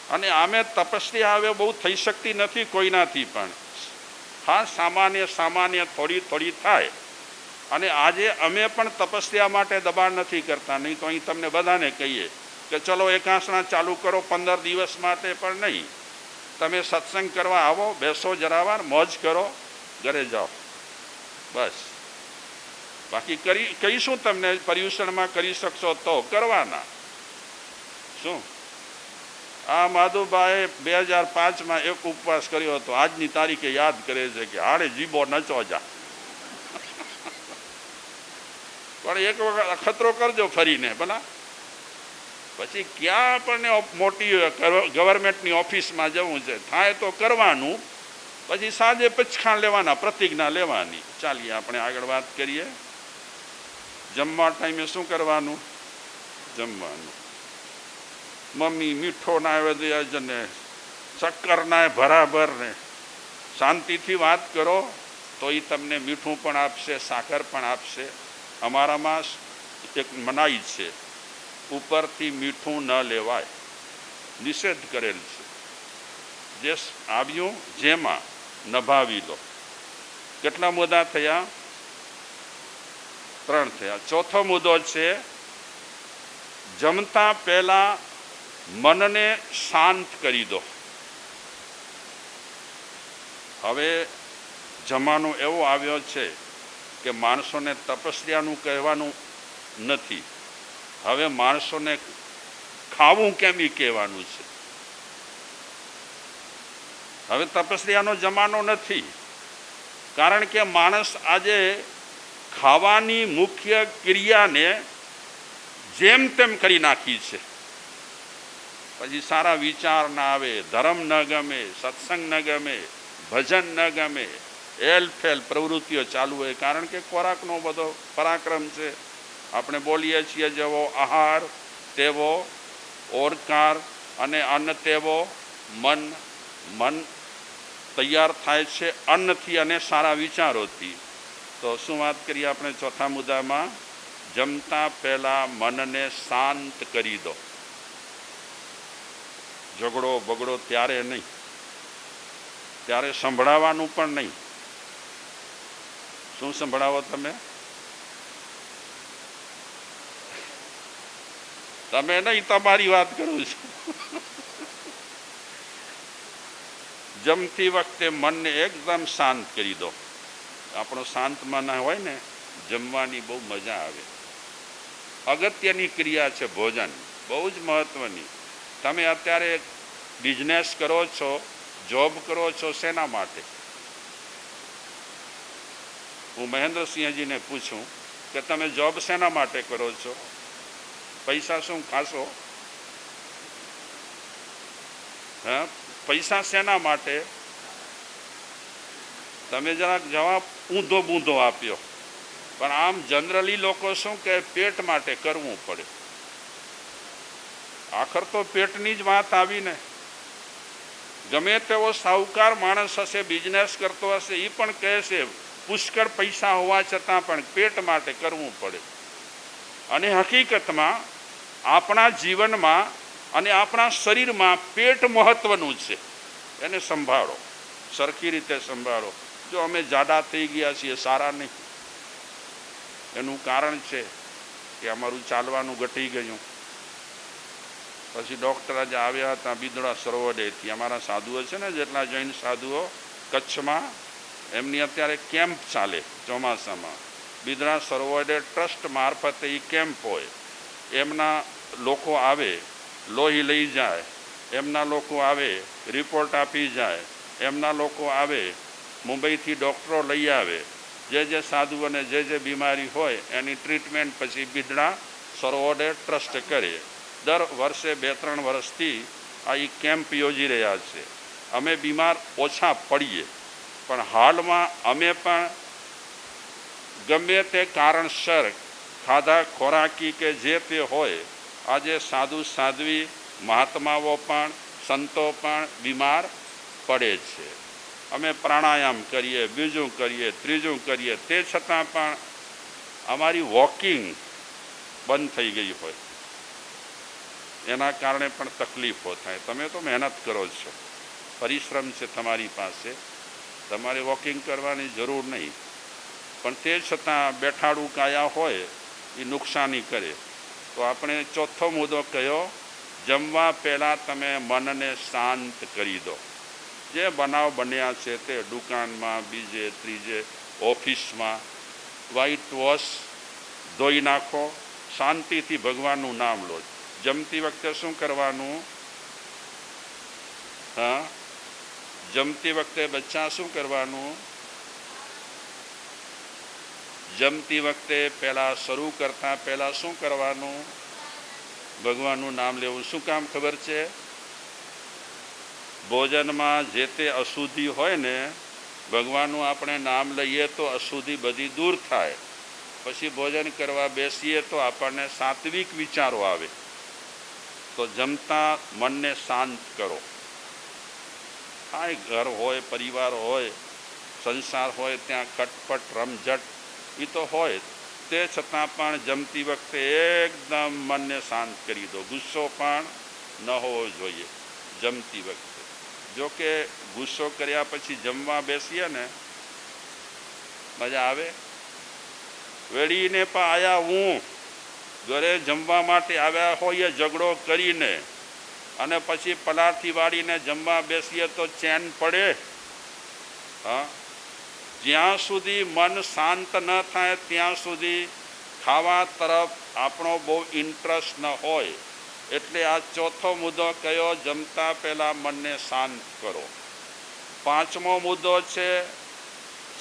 અને આમે તપસ્યા હવે બહુ થઈ શકતી નથી કોઈનાથી પણ. હા, સામાન્ય થોડી થોડી થાય. અને આજે અમે પણ તપસ્યા માટે દબાણ નથી કરતા. નહીં તો અહીં તમને બધાને કહીએ કે ચલો એકાંસના ચાલુ કરો 15 દિવસ માટે, પણ નહીં. તમે સત્સંગ કરવા આવો, બેસો જરાવાર, મોજ કરો, ઘરે જાઓ, બસ. બાકી કહીશું તમને પર્યુષણમાં કરી શકશો તો કરવાના. શું આ માધુભાઈ 2005માં એક ઉપવાસ કર્યો હતો, આજની તારીખે યાદ કરે છે કે હાડે જીબો નચો જા. પણ એક વખત અખતરો કરજો ફરીને ભલા. પછી ક્યાં આપણને મોટી ગવર્મેન્ટની ઓફિસમાં જવું છે, થાય તો કરવાનું, પછી સાંજે પચખાણ લેવાના, પ્રતિજ્ઞા લેવાની. ચાલીએ આપણે આગળ વાત કરીએ. જમવા ટાઈમે શું કરવાનું? જમવાનું. મમ્મી મીઠો ના આવે ને શક્કર ના બરાબર ને, શાંતિથી વાત કરો તો એ તમને મીઠું પણ આપશે, સાકર પણ આપશે. અમારામાં એક મનાઈ છે, ઉપરથી મીઠું ન લેવાય, નિષેધ કરેલ છે. જે આવ્યું જેમાં નભાવી લો. કેટલા મુદ્દા થયા? 3 થયા. ચોથો મુદ્દો છે, જમતા પહેલા મનને શાંત કરી દો. હવે જમાનો એવો આવ્યો છે કે માણસોને તપસ્યાનું કહેવાનું નથી, હવે માણસોને ખાવું કેમ એ કહેવાનું છે. હવે તપસ્યાનો જમાનો નથી, કારણ કે માણસ આજે ખાવાની મુખ્ય ક્રિયાને જેમ તેમ કરી નાખી છે. પછી સારા વિચાર ના આવે, ધર્મ ન ગમે, સત્સંગ ન ગમે, ભજન ન ગમે, એલફેલ પ્રવૃત્તિઓ ચાલુ હોય. કારણ કે ખોરાકનો બધો પરાક્રમ છે. આપણે બોલીએ છીએ જેવો આહાર તેવો ઓરકાર, અને અન્ન તેવો મન. મન તૈયાર થાય છે અન્નથી અને સારા વિચારોથી. તો શું વાત કરીએ આપણે ચોથા મુદ્દામાં? જમતા પહેલા મનને શાંત કરી દો. ઝઘડો બગડો ત્યારે નહીં, ત્યારે સંભળાવવાનું પણ નહીં. શું સંભળાવો તમે? તમે નહીં, તમારી વાત કરું છું. જમતી વખતે મનને એકદમ શાંત કરી દો. આપણો શાંત મન હોય ને, જમવાની બહુ મજા આવે. અગત્યની ક્રિયા છે ભોજન, બહુ જ મહત્વની. તમે અત્યારે બિઝનેસ કરો છો, જોબ કરો છો, શેના માટે? હું મહેન્દ્રસિંહજીને પૂછું કે તમે જોબ શેના માટે કરો છો? પૈસા શું ખાશો? હા, પૈસા શેના માટે? તમે જરાક જવાબ ઊંધો બૂંધો આપ્યો. પણ આમ જનરલી લોકો શું કે પેટ માટે કરવું પડે. આખર તો પેટની જ વાત આવીને. ગમે તેવો સાહુકાર માણસ હશે, બિઝનેસ કરતો હશે, એ પણ કહેશે પુષ્કળ પૈસા હોવા છતાં પણ પેટ માટે કરવું પડે. અને હકીકતમાં આપણા જીવનમાં અને આપણા શરીરમાં પેટ મહત્વનું છે. એને સંભાળો, સરખી રીતે સંભાળો. જો અમે જાડા થઈ ગયા છીએ, સારા નહીં. એનું કારણ છે કે અમારું ચાલવાનું ઘટી ગયું. પછી ડૉક્ટર આજે આવ્યા હતા બિદડા સરોવરેથી. અમારા સાધુઓ છે ને જેટલા જૈન સાધુઓ કચ્છમાં, એમની અત્યારે કેમ્પ ચાલે ચોમાસામાં. બિદડા સરોવરે ટ્રસ્ટ મારફતે એ કેમ્પ હોય. એમના લોકો આવે, લોહી લઈ જાય, એમના લોકો આવે, રિપોર્ટ આપી જાય, એમના લોકો આવે, મુંબઈથી ડૉક્ટરો લઈ આવે. જે સાધુઓને જે બીમારી હોય એની ટ્રીટમેન્ટ પછી બિદડા સરોવરે ટ્રસ્ટ કરે. દર વર્ષે 2-3 વર્ષથી આ એ કેમ્પ યોજી રહ્યા છે. અમે બીમાર ઓછા પડીએ, પણ હાલમાં અમે પણ ગમે તે કારણસર ખાધા ખોરાકી કે જે તે હોય, આજે સાધુ સાધ્વી મહાત્માઓ પણ સંતો પણ બીમાર પડે છે. અમે પ્રાણાયામ કરીએ, બીજું કરીએ, ત્રીજું કરીએ, તે છતાં પણ અમારી વોકિંગ બંધ થઈ ગઈ હોય. એના કારણે પણ તકલીફો થાય. તમે તો મહેનત કરો છો, પરિશ્રમ છે તમારી પાસે, તમારે વોકિંગ કરવાની જરૂર નહીં, પણ તે છતાં બેઠાડું કાયા હોય એ નુકસાની કરે. તો આપણે ચોથો મુદ્દો કયો, જમવા પહેલાં તમે મનને શાંત કરી દો. જે બનાવ બન્યા છે તે દુકાનમાં, બીજે ત્રીજે, ઓફિસમાં, વ્હાઈટ વોશ ધોઈ નાખો, શાંતિથી ભગવાનનું નામ લો. જમતી વખતે શું કરવાનું? હા, જમતી વખતે બચ્ચા શું કરવાનું? જમતી વખતે પહેલાં શરૂ કરતાં પહેલાં શું કરવાનું? ભગવાનનું નામ લેવું. શું કામ ખબર છે? ભોજનમાં જે તે અશુદ્ધિ હોય ને, ભગવાનનું આપણે નામ લઈએ તો અશુદ્ધિ બધી દૂર થાય. પછી ભોજન કરવા બેસીએ તો આપણને સાત્વિક વિચારો આવે. તો જમતા મનને શાંત કરો. હા, ઘર હોય, પરિવાર હોય, સંસાર હોય, ત્યાં ખટપટ રમઝટ એ તો હોય. તે છતાં પણ જમતી વખતે એકદમ મનને શાંત કરી દો. ગુસ્સો પણ ન હોવો જોઈએ જમતી વખતે. જો કે ગુસ્સો કર્યા પછી જમવા બેસીએ ને મજા આવે. વેળીને પણ આયા હું ઘરે જમવા માટે આવ્યા હોઈએ ઝઘડો કરીને, અને પછી પલાઠી વાળીને જમવા બેસીએ તો ચેન પડે? હા, જ્યાં સુધી મન શાંત ન થાય ત્યાં સુધી ખાવા તરફ આપણો બહુ ઇન્ટરેસ્ટ ન હોય. એટલે આ ચોથો મુદ્દો કયો, જમતા પહેલાં મનને શાંત કરો. પાંચમો મુદ્દો છે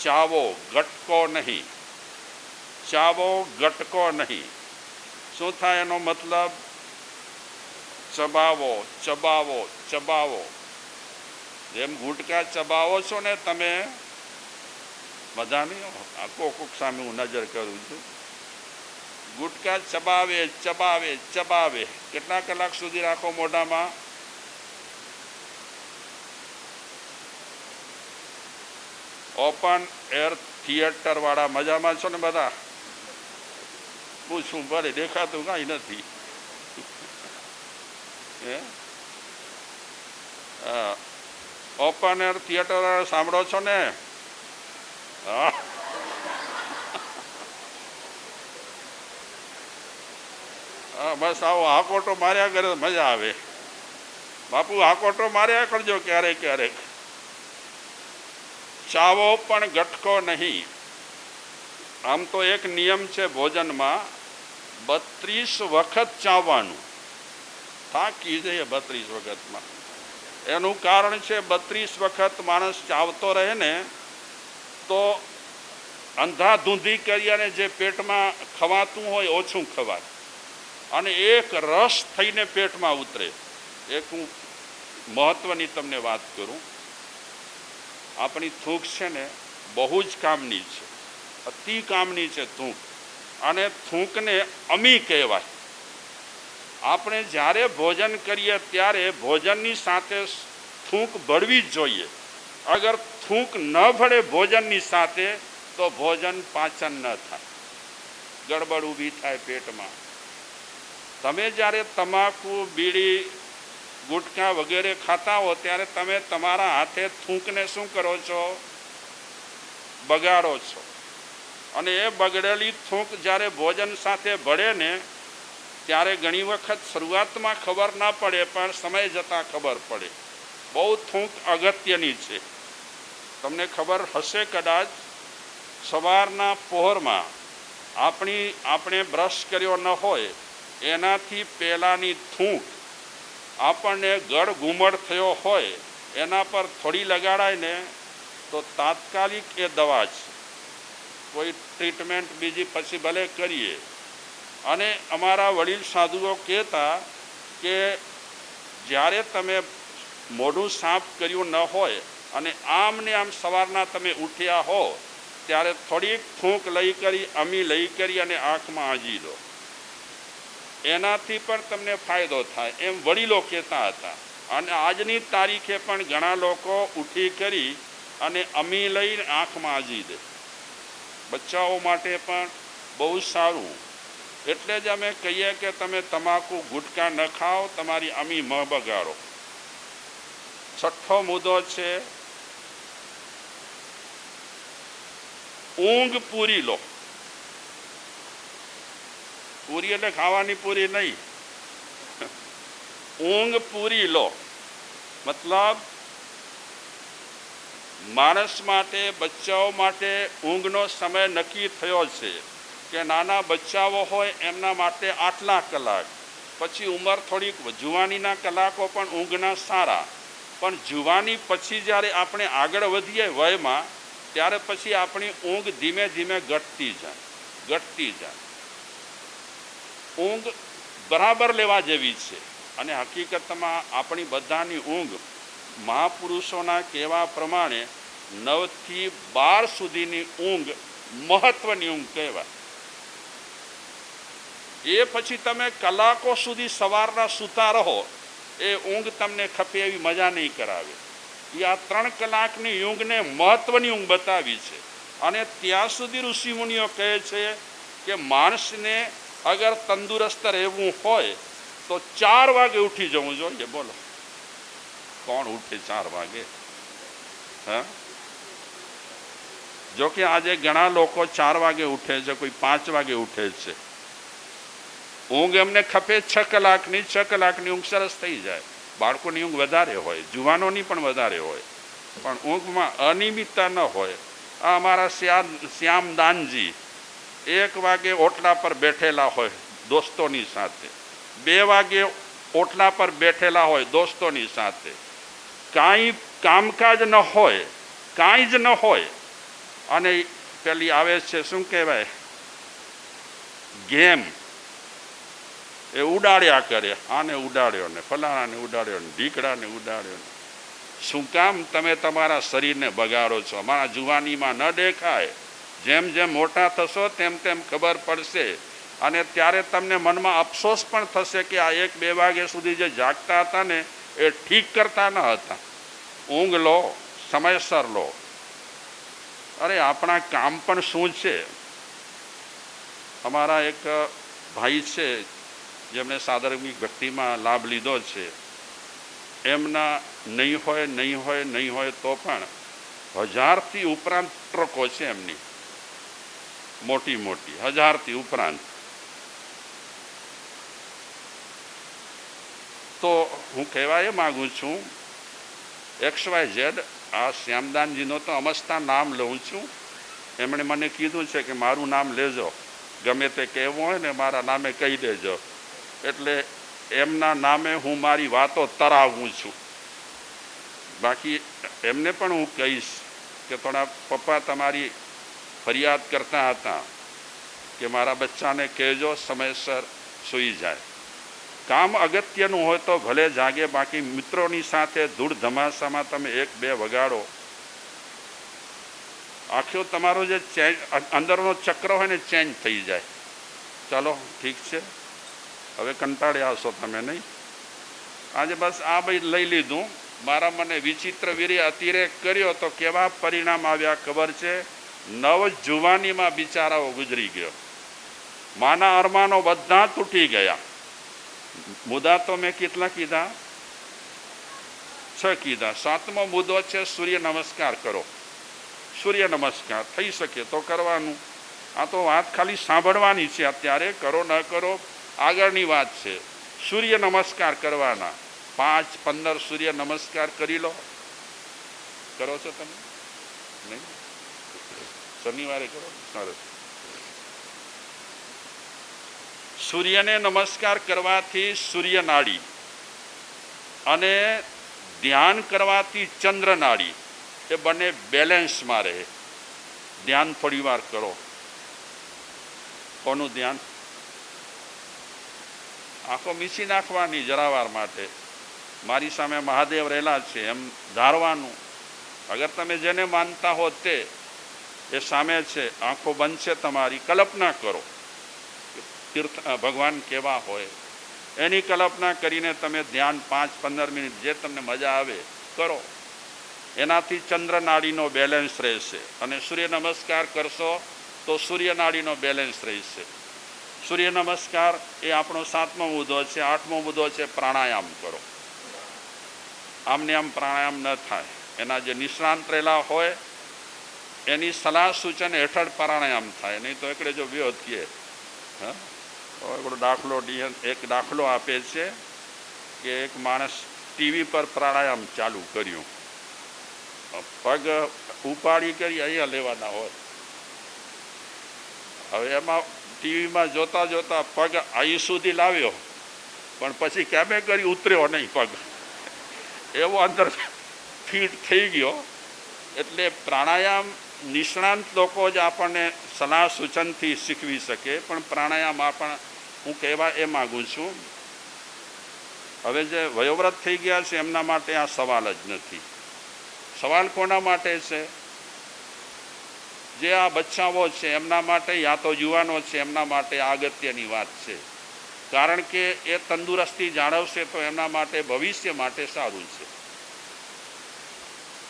ચાવો, ગટકો નહીં. ચાવો, ગટકો નહીં. શું થાય એનો મતલબ? ચબાવો, ચબાવો, ચબાવો. જેમ ગુટકા ચબાવો છો ને તમે, મજા નહીં. આ કોક સામે હું નજર કરું છું. ગુટકા ચબાવે, ચબાવે, ચબાવે. કેટલા કલાક સુધી રાખો મોઢામાં? ઓપન એર થિયેટર વાળા મજામાં છો ને બધા? પૂછું ભલે, દેખાતું કાંઈ નથી. ઓપન એર થિયેટર સાંભળો છો ને? હા, બસ આવો હાકોટો માર્યા કરે મજા આવે. બાપુ હાકોટો માર્યા કરજો ક્યારેક ક્યારેક. ચાવો પણ ગટકો નહીં. આમ તો એક નિયમ છે ભોજનમાં, 32 વખત ચાવવાનું. થાકી જઈએ 32 વખતમાં. એનું કારણ છે 32 વખત માણસ ચાવતો રહે ને તો અંધાધૂંધી કરી અને જે પેટમાં ખવાતું હોય ઓછું ખવાય, અને એક રસ થઈને પેટમાં ઉતરે. એક હું મહત્વની તમને વાત કરું. આપણી થૂંક છે ને બહુ જ કામની છે, અતિ કામની છે થૂંક. અને થૂંકને અમી કહેવાય. આપણે જ્યારે ભોજન કરીએ ત્યારે ભોજનની સાથે થૂંક ભળવી જ જોઈએ. અગર થૂંક ન ભળે ભોજનની સાથે તો ભોજન પાચન ન થાય, ગડબડ ઊભી થાય પેટમાં. તમે જ્યારે તમાકુ, બીડી, ગુટકા વગેરે ખાતા હો ત્યારે તમે તમારા હાથે થૂંકને શું કરો છો? બગાડો છો. અને એ બગડેલી થૂંક જ્યારે ભોજન સાથે ભળે ને ત્યારે ઘણી વખત શરૂઆતમાં ખબર ના પડે, પણ સમય જતાં ખબર પડે. બહુ થૂંક અગત્યની છે. તમને ખબર હશે કદાચ, સવારના પહોરમાં આપણે બ્રશ કર્યો ન હોય એનાથી પહેલાંની થૂંક આપણને ગળ ઘૂમડ થયો હોય એના પર થોડી લગાડાય ને તો તાત્કાલિક એ દવા છે. કોઈ ટ્રીટમેન્ટ બીજી પછી ભલે કરીએ. અને અમારા વડીલ સાધુઓ કહેતા કે જ્યારે તમે મોઢું સાફ કર્યું ન હોય અને આમ ને આમ સવારના તમે ઉઠ્યા હો ત્યારે થોડીક થૂંક લઈ કરી, અમી લઈ કરી અને આંખમાં આંજી દો. એનાથી પણ તમને ફાયદો થાય એમ વડીલો કહેતા હતા. અને આજની તારીખે પણ ઘણા લોકો ઉઠી કરી અને અમી લઈને આંખમાં આંજી દે. બચ્ચાઓ માટે પણ બહુ સારું. એટલે જ અમે કહીએ કે તમે તમાકુ ગુટકા ન ખાઓ, તમારી અમી ન બગાડો. છઠ્ઠો મુદ્દો છે ઊંઘ પૂરી લો. પૂરી એટલે ખાવાની પૂરી નહીં, ઊંઘ પૂરી લો. મતલબ માણસ માટે, બચ્ચાઓ માટે ઊંઘનો સમય નક્કી થયો છે કે નાના બચ્ચાઓ હોય એમના માટે આટલા કલાક, પછી ઉંમર થોડીક જુવાનીના કલાકો પણ ઊંઘના સારા. પણ જુવાની પછી જ્યારે આપણે આગળ વધીએ વયમાં ત્યારે પછી આપણી ઊંઘ ધીમે ધીમે ઘટતી જાય. ઊંઘ બરાબર લેવા જેવી છે. અને હકીકતમાં આપણી બધાની ઊંઘ મહાપુરુષોના કહેવા પ્રમાણે 9 થી 12 સુધીની ઊંઘ મહત્વની ઊંઘ કહેવાય. એ પછી તમે કલાકો સુધી સવારના સૂતા રહો, એ ઊંઘ તમને ખપે એવી મજા નહીં કરાવે. એ આ 3 કલાકની ઊંઘને મહત્વની ઊંઘ બતાવી છે. અને ત્યાં સુધી ઋષિમુનિઓ કહે છે કે માણસને અગર તંદુરસ્ત રહેવું હોય તો 4 વાગે ઉઠી જવું જોઈએ. બોલો, કોણ ઉઠે 4 વાગે? હા, જોકે આજે ઘણા લોકો 4 વાગે ઉઠે છે, કોઈ 5 વાગે ઉઠે છે. ઊંઘ એમને ખપે 6 કલાકની. 6 કલાકની ઊંઘ સરસ થઈ જાય. બાળકોની ઊંઘ વધારે હોય, જુવાનોની પણ વધારે હોય, પણ ઊંઘમાં અનિયમિતતા ન હોય. આ અમારા શ્યામદાનજી 1 વાગે ઓટલા પર બેઠેલા હોય દોસ્તોની સાથે, 2 વાગે ઓટલા પર બેઠેલા હોય દોસ્તોની સાથે. કાંઈ કામકાજ ન હોય, કાંઈ જ ન હોય, અને પેલી આવે છે શું કહેવાય, ગેમ, એ ઉડાડ્યા કરે. આને ઉડાડ્યો ને ફલાણાને ઉડાડ્યો ને ઢીકડાને ઉડાડ્યો ને. શું કામ તમે તમારા શરીરને બગાડો છો? અમારા જુવાનીમાં ન દેખાય. જેમ જેમ મોટા થશો તેમ તેમ ખબર પડશે. અને ત્યારે તમને મનમાં અફસોસ પણ થશે કે આ 1-2 વાગ્યા સુધી જે જાગતા હતા ને એ ઠીક કરતા ન હતા. ઊંઘ લો, સમયસર લો. અરે આપણા કામ પણ શું છે. અમારા એક ભાઈ છે જેમણે સાધર્મિક ભક્તિમાં લાભ લીધો છે. એમના નહીં હોય તો પણ 1000થી ઉપરાંત ટ્રકો છે એમની, મોટી 1000થી ઉપરાંત. તો હું કહેવા એ માગું છું, XYZ આ શ્યામદાનજીનો તો અમસ્તા નામ લઉં છું. એમણે મને કીધું છે કે મારું નામ લેજો, ગમે તે કહેવું હોય ને મારા નામે કહી દેજો. એટલે એમના નામે હું મારી વાતો તરાવું છું. બાકી એમને પણ હું કહીશ કે થોડા પપ્પા તમારી ફરિયાદ કરતા હતા કે મારા બચ્ચાને કહેજો સમયસર સૂઈ જાય. કામ અગત્યનું હોય તો ભલે જાગે, બાકી મિત્રોની સાથે ધૂળ ધમાસામાં તમે 1-2 વગાડો, આખો તમારો જે અંદરનો ચક્ર હોય ને ચેન્જ થઈ જાય. ચાલો ઠીક છે, હવે કંટાળ્યા હશો તમે નહીં? આજે બસ આ ભાઈ લઈ લીધું. મારા મને વિચિત્ર વીર્ય અતિરેક કર્યો તો કેવા પરિણામ આવ્યા ખબર છે? નવજુવાનીમાં બિચારાઓ ગુજરી ગયો. માના અરમાનો બધા તૂટી ગયા. મુદ્દા તો મેં કેટલા કીધા? 6 કીધા. 7મો મુદ્દો છે સૂર્ય નમસ્કાર કરો. સૂર્ય નમસ્કાર થઈ શકે તો કરવાનું. આ તો વાત ખાલી સાંભળવાની છે, અત્યારે કરો ન કરો આગળની વાત છે. સૂર્ય નમસ્કાર કરવાના, 5-15 સૂર્ય નમસ્કાર કરી લો. કરો છો તમે? નહીં? શનિવારે કરો. સરસ. સૂર્યને નમસ્કાર કરવાથી સૂર્ય નાડી અને ધ્યાન કરવાથી ચંદ્ર નાડી એ બંને બેલેન્સમાં રહે. ધ્યાન થોડી વાર કરો. કોનું ધ્યાન? આંખો મીચી નાખવાની જરાવાર માટે. મારી સામે મહાદેવ રહેલા છે એમ ધારવાનું. અગર તમે જેને માનતા હો તે એ સામે છે, આંખો બંધ છે તમારી, કલ્પના કરો તીર્થ ભગવાન કેવા હોય એની કલ્પના કરીને તમે ધ્યાન 5-15 મિનિટ જે તમને મજા આવે કરો. એનાથી ચંદ્ર નાડીનો બેલેન્સ રહેશે અને સૂર્ય નમસ્કાર કરશો તો સૂર્ય નાડીનો બેલેન્સ રહેશે. સૂર્ય નમસ્કાર એ આપણો 7મો મુદ્દો છે. 8મો મુદ્દો છે પ્રાણાયામ કરો. આમને આમ પ્રાણાયામ ન થાય. એના જે નિષ્ણાંત રહેલા હોય એની સલાહ સૂચન હેઠળ પ્રાણાયામ થાય, નહીં તો એકડે જો વ્યો થઈએ. એક દાખલો આપે છે કે એક માણસ ટીવી પર પ્રાણાયામ ચાલુ કર્યું, પગ ઉપાડી કરી અહીંયા લેવાના હોય. હવે એમાં ટીવીમાં જોતા જોતા પગ અહીં સુધી લાવ્યો પણ પછી કેમે કરી ઉતર્યો નહીં પગ, એવો અંદર ફીટ થઈ ગયો. એટલે પ્રાણાયામ નિષ્ણાંત લોકો જ આપણને સલાહ સૂચનથી શીખવી શકે, પણ પ્રાણાયામ હું કહેવા એ માગું છું. હવે જે વયોવૃદ્ધ થઈ ગયા છે એમના માટે આ સવાલ જ નથી. સવાલ કોના માટે છે? જે આ બચ્ચાઓ છે એમના માટે, યા તો યુવાનો છે એમના માટે આ અગત્યની વાત છે. કારણ કે એ તંદુરસ્તી જાળવશે તો એમના માટે ભવિષ્ય માટે સારું છે.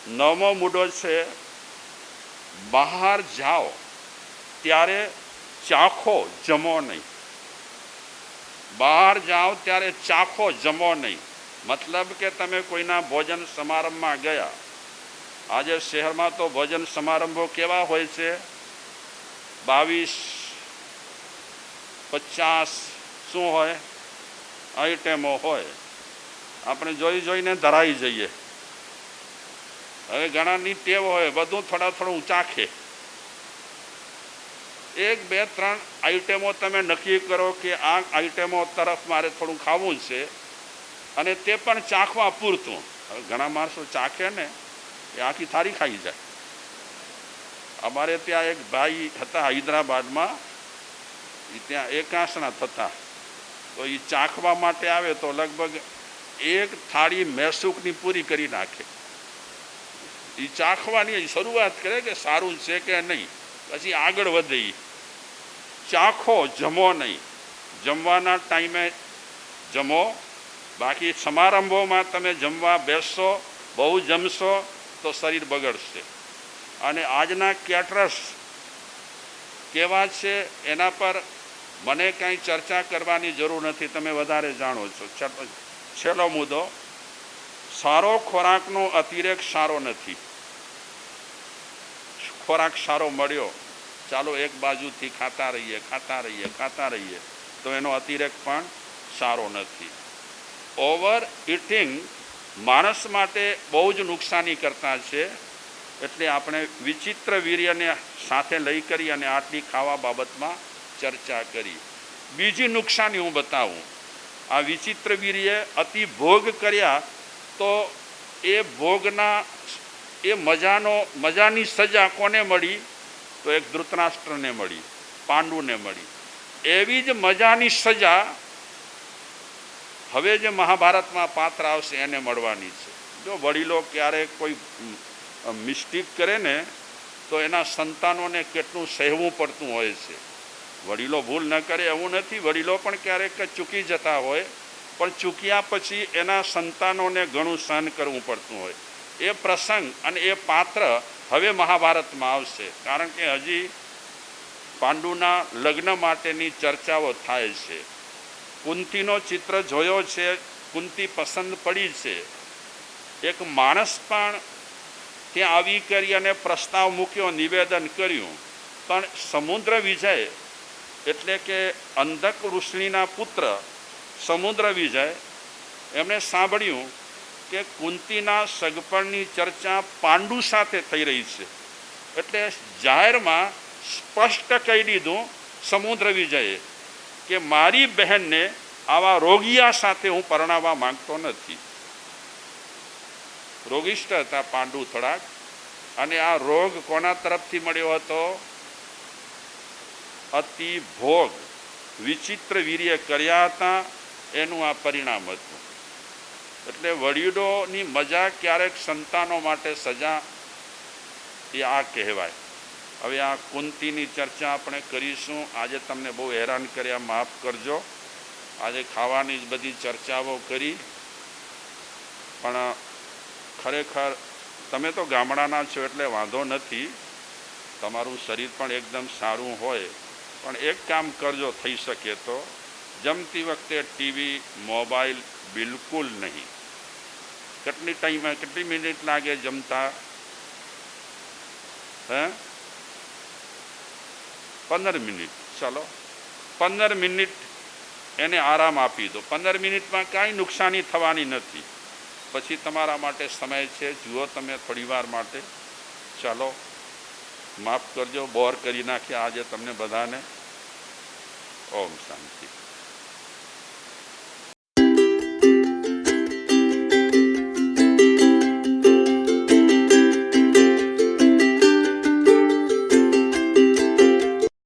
9મો મુદ્દો છે બહાર જાઓ ત્યારે ચાખો, જમો નહીં. બહાર જાઓ ત્યારે ચાખો, જમો નહીં. મતલબ કે તમે કોઈના ભોજન સમારંભમાં ગયા. આજે શહેરમાં તો ભોજન સમારંભો કેવા હોય છે? 22-50 શું હોય આઈટમો હોય. આપણે જોઈ જોઈને ધરાઈ જઈએ. હવે ઘણાની ટેવ હોય બધું થોડું ચાખે. 1-2-3 આઈટમો તમે નક્કી કરો કે આ આઈટમો તરફ મારે થોડું ખાવું છે અને તે પણ ચાખવા પૂરતું. હવે ઘણા માણસો ચાખે ને એ આખી થાળી ખાઈ જાય. અમારે ત્યાં એક ભાઈ હતા હૈદરાબાદમાં, ત્યાં એકાસણા થતા, તો એ ચાખવા માટે આવે તો લગભગ 1 થાળી મેસૂકની પૂરી કરી નાખે. એ ચાખવાની શરૂઆત કરે કે સારું છે કે નહીં, પછી આગળ વધે. ચાખો, જમો નહીં. જમવાના ટાઈમે જમો. બાકી સમારંભોમાં તમે જમવા બેસશો, બહુ જમશો તો શરીર બગડશે. અને આજના કેટરર્સ કેવા છે એના પર મને કાંઈ ચર્ચા કરવાની જરૂર નથી, તમે વધારે જાણો છો. છેલ્લો મુદ્દો, સારો ખોરાકનો અતિરેક સારો નથી. ખોરાક સારો મળ્યો, ચાલો એક બાજુથી ખાતા રહીએ તો એનો અતિરેક પણ સારો નથી. ઓવર ઇટિંગ માણસ માટે બહુ જ નુકસાની કરતા છે. એટલે આપણે વિચિત્ર વીર્યને સાથે લઈ કરી અને આટલી ખાવા બાબતમાં ચર્ચા કરી. બીજી નુકસાની હું બતાવું. આ વિચિત્ર વીર્ય અતિ ભોગ કર્યા તો એ ભોગના એ મજાની સજા કોને મળી? તો એક ધૃતરાષ્ટ્રને મળી, પાંડુને મળી. એવી જ મજાની સજા હવે જે મહાભારતમાં પાત્ર આવશે એને મળવાની છે. જો વડીલો ક્યારેક કોઈ મિસ્ટેક કરે ને તો એના સંતાનોને કેટલું સહેવું પડતું હોય છે. વડીલો ભૂલ ન કરે એવું નથી, વડીલો પણ ક્યારેક ચૂકી જતા હોય, પણ ચૂક્યા પછી એના સંતાનોને ઘણું સહન કરવું પડતું હોય. એ પ્રસંગ અને એ પાત્ર હવે મહાભારતમાં આવશે. કારણ કે હજી પાંડુના લગ્ન માટેની ચર્ચાઓ થાય છે. કુંતીનો ચિત્ર જોયો છે, કુંતી પસંદ પડી છે. એક માણસ પણ ત્યાં આવી કરી અને પ્રસ્તાવ મૂક્યો, નિવેદન કર્યું પણ સમુદ્ર વિજય એટલે કે અંધક ઋષિના પુત્ર સમુદ્ર વિજય એમણે સાંભળ્યું કે કુંતીના સગપણની ચર્ચા પાંડુ સાથે થઈ રહી છે, એટલે જાહેરમાં સ્પષ્ટ કહી દીધું સમુદ્ર વિજયે કે મારી બહેનને આવા રોગિયા સાથે હું પરણાવવા માંગતો નથી. રોગિષ્ઠ હતા પાંડુ થોડાક, અને આ રોગ કોના તરફથી મળ્યો હતો? અતિ ભોગ વિચિત્ર વીર્ય કર્યા હતા એનું આ પરિણામ હતું. એટલે વડીલોની મજા ક્યારેક સંતાનો માટે સજા, એ આ કહેવાય. હવે આ કુંતીની ચર્ચા આપણે કરીશું. આજે તમને બહુ હેરાન કર્યા, માફ કરજો. આજે ખાવાની જ બધી ચર્ચાઓ કરી, પણ ખરેખર તમે તો ગામડાના છો એટલે વાંધો નથી, તમારું શરીર પણ એકદમ સારું હોય, પણ એક કામ કરજો થઈ શકે તો જમતી વખતે ટીવી મોબાઈલ બિલકુલ નહીં. કેટલી ટાઈમ, કેટલી મિનિટ લાગે જમતા? 15 મિનિટ. ચાલો 15 મિનિટ એને આરામ આપી દો. 15 મિનિટમાં કાંઈ નુકસાની થવાની નથી. પછી તમારા માટે સમય છે, જુઓ તમે થોડી વાર માટે. ચાલો, માફ કરજો, બોર કરી નાખ્યા આજે તમને બધાને. ઓમ શાંતિ.